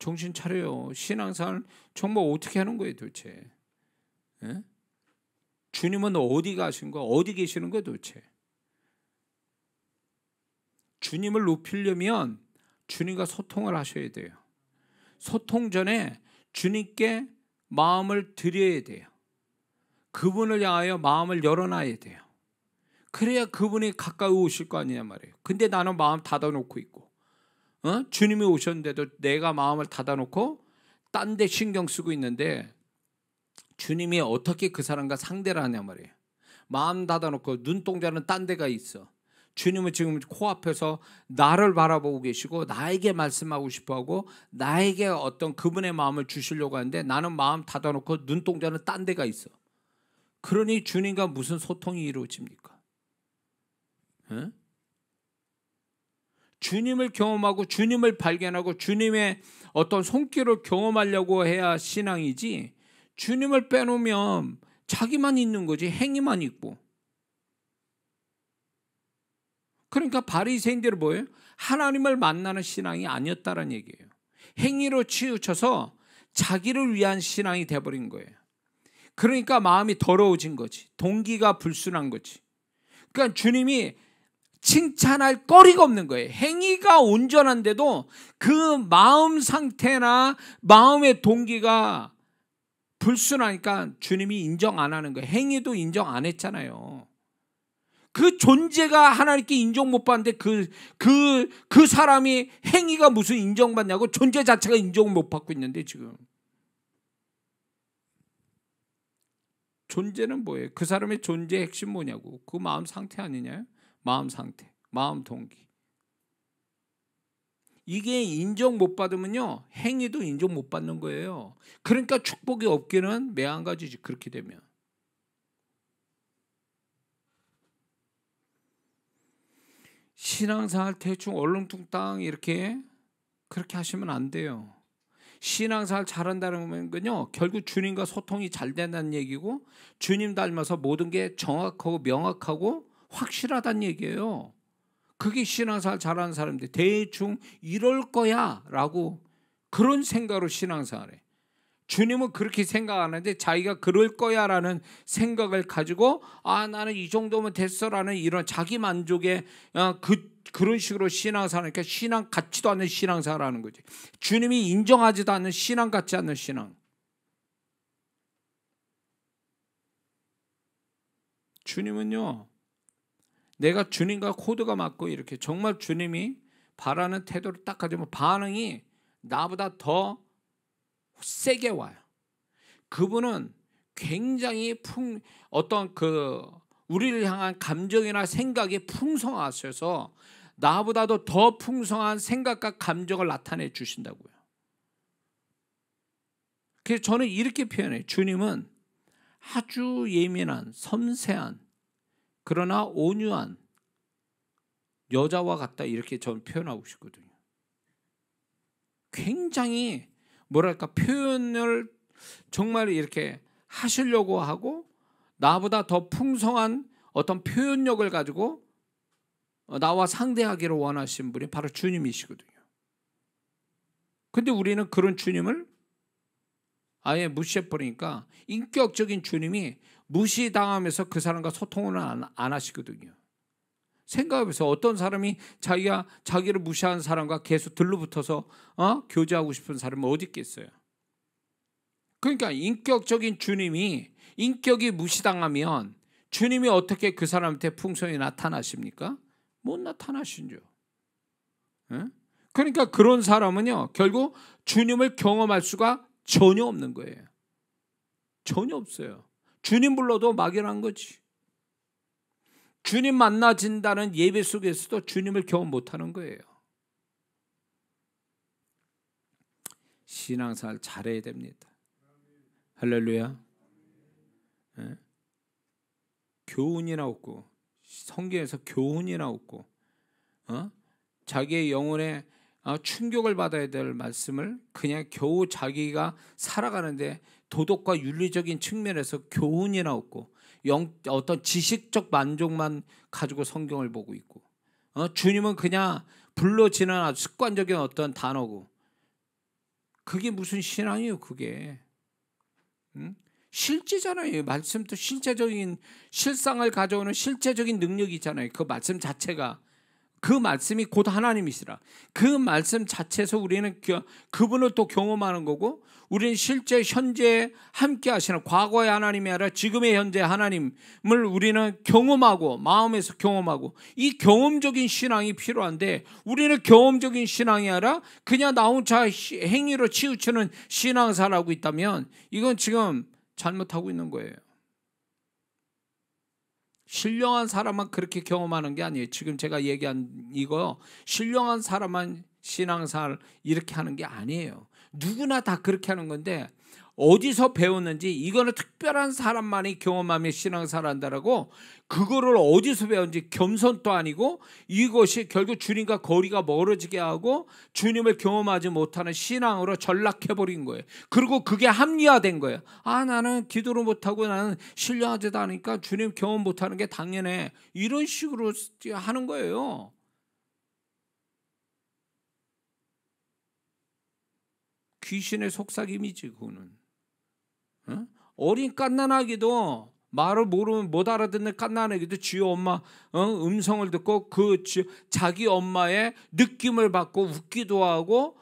정신 차려요. 신앙생활 정말 어떻게 하는 거예요 도대체? 에? 주님은 어디 가신 거야? 어디 계시는 거야 도대체? 주님을 높이려면 주님과 소통을 하셔야 돼요. 소통 전에 주님께 마음을 드려야 돼요. 그분을 향하여 마음을 열어놔야 돼요. 그래야 그분이 가까이 오실 거 아니냐 말이에요. 근데 나는 마음 닫아놓고 있고 주님이 오셨는데도 내가 마음을 닫아놓고 딴 데 신경 쓰고 있는데 주님이 어떻게 그 사람과 상대를 하냐 말이에요. 마음 닫아놓고 눈동자는 딴 데가 있어. 주님은 지금 코앞에서 나를 바라보고 계시고 나에게 말씀하고 싶어하고 나에게 어떤 그분의 마음을 주시려고 하는데 나는 마음 닫아놓고 눈동자는 딴 데가 있어. 그러니 주님과 무슨 소통이 이루어집니까? 에? 주님을 경험하고 주님을 발견하고 주님의 어떤 손길을 경험하려고 해야 신앙이지 주님을 빼놓으면 자기만 있는 거지 행위만 있고. 그러니까 바리새인들은 뭐예요? 하나님을 만나는 신앙이 아니었다는 얘기예요. 행위로 치우쳐서 자기를 위한 신앙이 돼버린 거예요. 그러니까 마음이 더러워진 거지. 동기가 불순한 거지. 그러니까 주님이 칭찬할 거리가 없는 거예요. 행위가 온전한데도 그 마음 상태나 마음의 동기가 불순하니까 주님이 인정 안 하는 거예요. 행위도 인정 안 했잖아요. 그 존재가 하나님께 인정 못 받는데 그 사람이 행위가 무슨 인정받냐고. 존재 자체가 인정 못 받고 있는데 지금. 존재는 뭐예요? 그 사람의 존재의 핵심 뭐냐고. 그 마음 상태 아니냐요? 마음 상태, 마음 동기. 이게 인정 못 받으면요 행위도 인정 못 받는 거예요. 그러니까 축복이 없기는 매한가지지. 그렇게 되면 신앙생활 대충 얼렁뚱땅 이렇게 그렇게 하시면 안 돼요. 신앙생활 잘한다는 건요 결국 주님과 소통이 잘 된다는 얘기고 주님 닮아서 모든 게 정확하고 명확하고 확실하다는 얘기예요. 그게 신앙생활 잘하는 사람들. 대충 이럴 거야 라고 그런 생각으로 신앙생활해. 주님은 그렇게 생각 안 하는데 자기가 그럴 거야 라는 생각을 가지고 나는 이 정도면 됐어 라는 이런 자기 만족의 그런 식으로 신앙생활하니까 신앙 같지도 않은 신앙생활을 하는 거지. 주님이 인정하지도 않는 신앙 같지 않는 신앙. 주님은요 내가 주님과 코드가 맞고 이렇게 정말 주님이 바라는 태도를 딱 가지면 반응이 나보다 더 세게 와요. 그분은 굉장히 어떤 우리를 향한 감정이나 생각이 풍성하셔서 나보다도 더 풍성한 생각과 감정을 나타내 주신다고요. 그래서 저는 이렇게 표현해요. 주님은 아주 예민한 섬세한 그러나 온유한 여자와 같다, 이렇게 저는 표현하고 싶거든요. 굉장히 뭐랄까 표현을 정말 이렇게 하시려고 하고 나보다 더 풍성한 어떤 표현력을 가지고 나와 상대하기를 원하시는 분이 바로 주님이시거든요. 근데 우리는 그런 주님을 아예 무시해버리니까 인격적인 주님이 무시당하면서 그 사람과 소통을 안 하시거든요. 생각해보세요. 어떤 사람이 자기를 무시하는 사람과 계속 들러붙어서 교제하고 싶은 사람은 어디 있겠어요? 그러니까 인격적인 주님이 인격이 무시당하면 주님이 어떻게 그 사람한테 풍성히 나타나십니까? 못 나타나시죠. 그러니까 그런 사람은요, 결국 주님을 경험할 수가 전혀 없는 거예요. 전혀 없어요. 주님 불러도 막연한 거지. 주님 만나진다는 예배 속에서도 주님을 경험 못하는 거예요. 신앙생활 잘해야 됩니다. 할렐루야. 교훈이나 없고, 성경에서 교훈이나 없고, 자기의 영혼에 충격을 받아야 될 말씀을 그냥 겨우 자기가 살아가는데 도덕과 윤리적인 측면에서 교훈이나 없고, 어떤 지식적 만족만 가지고 성경을 보고 있고, 주님은 그냥 불러지는 아주 습관적인 어떤 단어고, 그게 무슨 신앙이에요? 그게 실제잖아요. 말씀도 실제적인 실상을 가져오는 실제적인 능력이잖아요. 그 말씀 자체가, 그 말씀이 곧 하나님이시라. 그 말씀 자체에서 우리는 그분을 또 경험하는 거고, 우리는 실제 현재 함께 하시는 과거의 하나님이 아니라 지금의 현재 하나님을 우리는 경험하고, 마음에서 경험하고, 이 경험적인 신앙이 필요한데, 우리는 경험적인 신앙이 아니라 그냥 나 혼자 행위로 치우치는 신앙생활을 하고 있다면 이건 지금 잘못하고 있는 거예요. 신령한 사람만 그렇게 경험하는 게 아니에요. 지금 제가 얘기한 이거 신령한 사람만 신앙생활 이렇게 하는 게 아니에요. 누구나 다 그렇게 하는 건데, 어디서 배웠는지, 이거는 특별한 사람만이 경험하며 신앙생활 한다라고, 그거를 어디서 배웠는지 겸손도 아니고, 이것이 결국 주님과 거리가 멀어지게 하고 주님을 경험하지 못하는 신앙으로 전락해버린 거예요. 그리고 그게 합리화된 거예요. 나는 기도를 못하고 나는 신령하지도 않으니까 주님 경험 못하는 게 당연해, 이런 식으로 하는 거예요. 귀신의 속삭임이지 그거는. 어린 갓난아기도 말을 모르면 못 알아듣는 갓난아기도 지 엄마 음성을 듣고 자기 엄마의 느낌을 받고 웃기도 하고,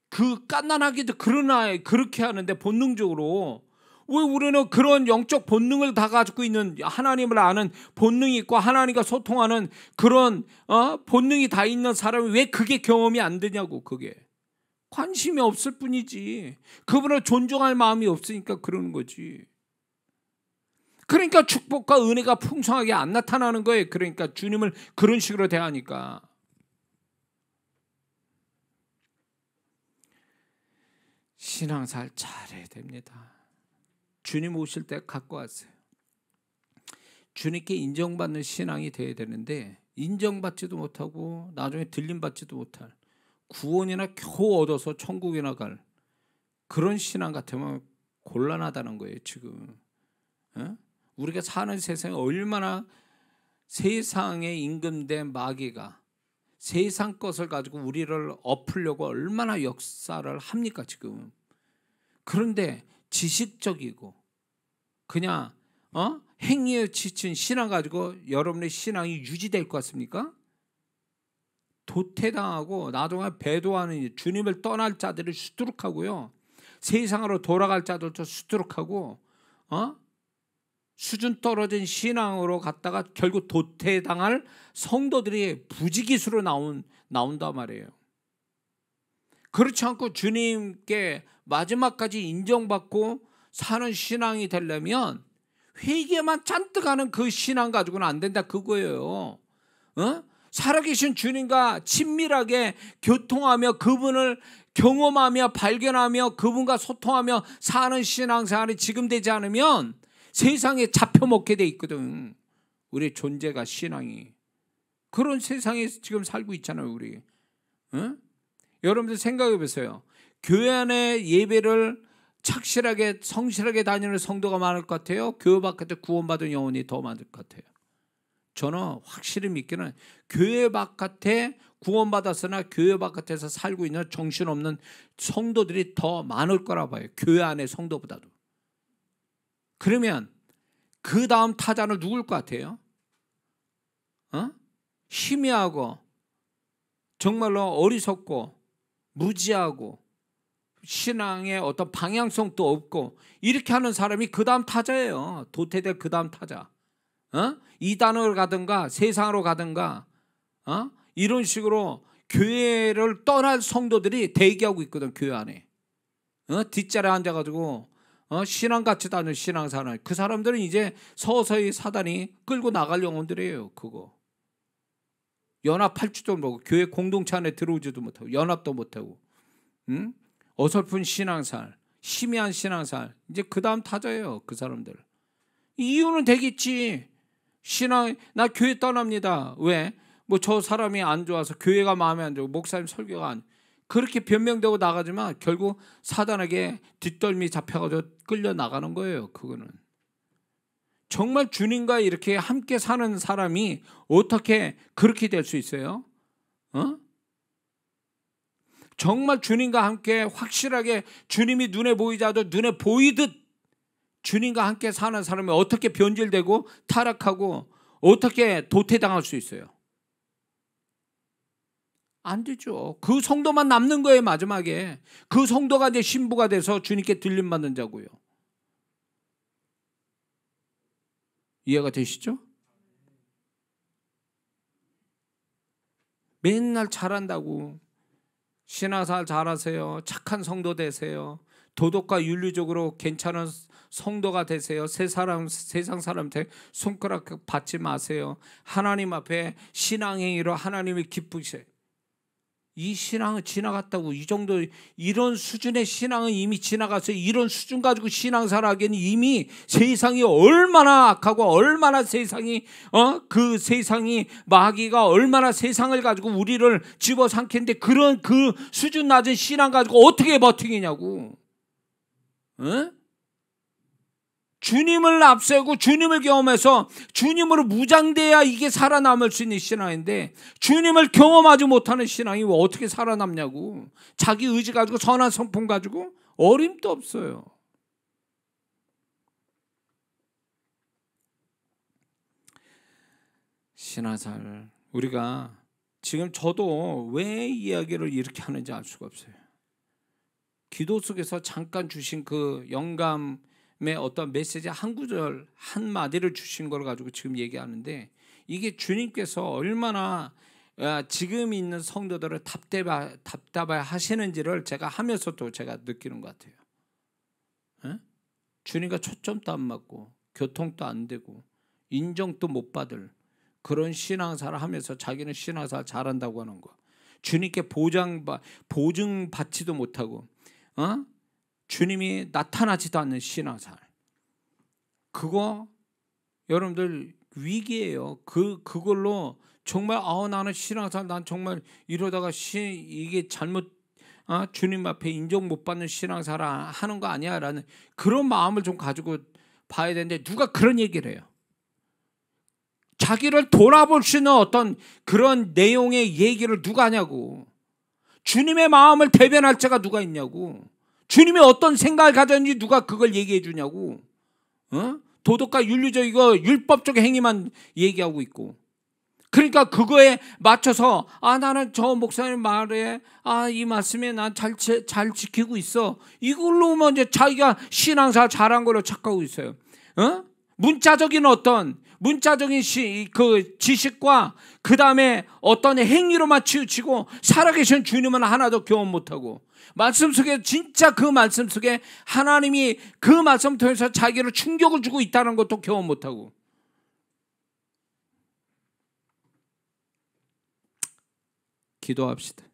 그 갓난아기도 그렇게 하는데 본능적으로. 왜 우리는 그런 영적 본능을 다 가지고 있는, 하나님을 아는 본능이 있고 하나님과 소통하는 그런 본능이 다 있는 사람이 왜 그게 경험이 안 되냐고. 그게 관심이 없을 뿐이지, 그분을 존중할 마음이 없으니까 그러는 거지. 그러니까 축복과 은혜가 풍성하게 안 나타나는 거예요. 그러니까 주님을 그런 식으로 대하니까. 신앙생활 잘해야 됩니다. 주님 오실 때 갖고 왔어요. 주님께 인정받는 신앙이 돼야 되는데, 인정받지도 못하고 나중에 들림받지도 못할, 구원이나 겨우 얻어서 천국이나 갈 그런 신앙 같으면 곤란하다는 거예요. 지금 우리가 사는 세상에 얼마나 세상에 임금된 마귀가 세상 것을 가지고 우리를 엎으려고 얼마나 역사를 합니까 지금. 그런데 지식적이고 그냥 행위에 지친 신앙 가지고 여러분의 신앙이 유지될 것 같습니까? 도태당하고 나중에 배도하는, 주님을 떠날 자들을 수두룩하고요, 세상으로 돌아갈 자들도 수두룩하고, 수준 떨어진 신앙으로 갔다가 결국 도태당할 성도들이 부지기수로 나온단 말이에요. 그렇지 않고 주님께 마지막까지 인정받고 사는 신앙이 되려면 회개만 잔뜩 하는 그 신앙 가지고는 안 된다 그거예요. 살아계신 주님과 친밀하게 교통하며 그분을 경험하며 발견하며 그분과 소통하며 사는 신앙생활이 지금 되지 않으면 세상에 잡혀먹게 돼 있거든. 우리의 존재가, 신앙이. 그런 세상에 지금 살고 있잖아요, 우리. 응? 여러분들 생각해 보세요. 교회 안에 예배를 착실하게 성실하게 다니는 성도가 많을 것 같아요? 교회 바깥에 구원받은 영혼이 더 많을 것 같아요? 저는 확실히 믿기는 교회 바깥에 구원받았으나 교회 바깥에서 살고 있는 정신없는 성도들이 더 많을 거라 봐요. 교회 안의 성도보다도. 그러면 그 다음 타자는 누굴 것 같아요? 희미하고 정말로 어리석고 무지하고 신앙의 어떤 방향성도 없고 이렇게 하는 사람이 그 다음 타자예요. 도태될 그 다음 타자. 이단으로 가든가 세상으로 가든가 이런 식으로 교회를 떠날 성도들이 대기하고 있거든. 교회 안에 뒷자리에 앉아가지고 신앙 같지도 않은 신앙생활. 그 사람들은 이제 서서히 사단이 끌고 나갈 영혼들이에요. 그거 연합할 줄도 모르고 교회 공동체 안에 들어오지도 못하고 연합도 못하고 어설픈 신앙생활, 희미한 신앙생활. 이제 그 다음 타자예요. 그 사람들. 이유는 되겠지. 신앙, 나 교회 떠납니다. 왜? 뭐 저 사람이 안 좋아서, 교회가 마음에 안 들고, 목사님 설교가 안, 그렇게 변명되고 나가지만 결국 사단에게 뒷덜미 잡혀가지고 끌려 나가는 거예요. 그거는. 정말 주님과 이렇게 함께 사는 사람이 어떻게 그렇게 될 수 있어요? 정말 주님과 함께 확실하게 주님이 눈에 보이지 않아도 눈에 보이듯 주님과 함께 사는 사람이 어떻게 변질되고 타락하고 어떻게 도태당할 수 있어요? 안 되죠. 그 성도만 남는 거예요. 마지막에 그 성도가 이제 신부가 돼서 주님께 들림받는 자고요. 이해가 되시죠? 맨날 잘한다고, 신앙생활 잘하세요, 착한 성도 되세요, 도덕과 윤리적으로 괜찮은 성도가 되세요, 세상 사람한테 손가락 받지 마세요, 하나님 앞에 신앙행위로 하나님을 기쁘시세요. 이 신앙은 지나갔다고. 이 정도, 이런 수준의 신앙은 이미 지나갔어요. 이런 수준 가지고 신앙생활 하기에는 이미 세상이 얼마나 악하고 얼마나 세상이 그 세상이 마귀가 얼마나 세상을 가지고 우리를 집어삼켰는데 그런 그 수준 낮은 신앙 가지고 어떻게 버티겠냐고. 주님을 앞세우고 주님을 경험해서 주님으로 무장돼야 이게 살아남을 수 있는 신앙인데, 주님을 경험하지 못하는 신앙이 어떻게 살아남냐고. 자기 의지 가지고 선한 성품 가지고 어림도 없어요. 신앙생활, 우리가 지금 저도 왜 이야기를 이렇게 하는지 알 수가 없어요. 기도 속에서 잠깐 주신 그 영감 어떤 메시지 한 구절 한 마디를 주신 걸 가지고 지금 얘기하는데, 이게 주님께서 얼마나 지금 있는 성도들을 답답해 하시는지를 제가 하면서도 제가 느끼는 것 같아요. 주님과 초점도 안 맞고 교통도 안 되고 인정도 못 받을 그런 신앙생활을 하면서 자기는 신앙생활 잘한다고 하는 거, 주님께 보증받지도 못하고 주님이 나타나지도 않는 신앙생활, 그거 여러분들 위기예요. 그걸로 정말 나는 신앙생활, 난 정말 이러다가 이게 잘못 주님 앞에 인정 못 받는 신앙생활 하는 거 아니야 라는 그런 마음을 좀 가지고 봐야 되는데, 누가 그런 얘기를 해요? 자기를 돌아볼 수 있는 어떤 그런 내용의 얘기를 누가 하냐고. 주님의 마음을 대변할 자가 누가 있냐고. 주님이 어떤 생각을 가졌는지 누가 그걸 얘기해 주냐고. 도덕과 윤리적이고 율법적 행위만 얘기하고 있고, 그러니까 그거에 맞춰서 나는 저 목사님 말에 이 말씀에 난 잘 지키고 있어, 이걸로 이제 자기가 신앙생활 잘한 걸로 착각하고 있어요. 문자적인 그 지식과 그 다음에 어떤 행위로만 치우치고 살아계신 주님은 하나도 경험 못하고, 말씀 속에 진짜 그 말씀 속에 하나님이 그 말씀 통해서 자기를 충격을 주고 있다는 것도 경험 못하고. 기도합시다.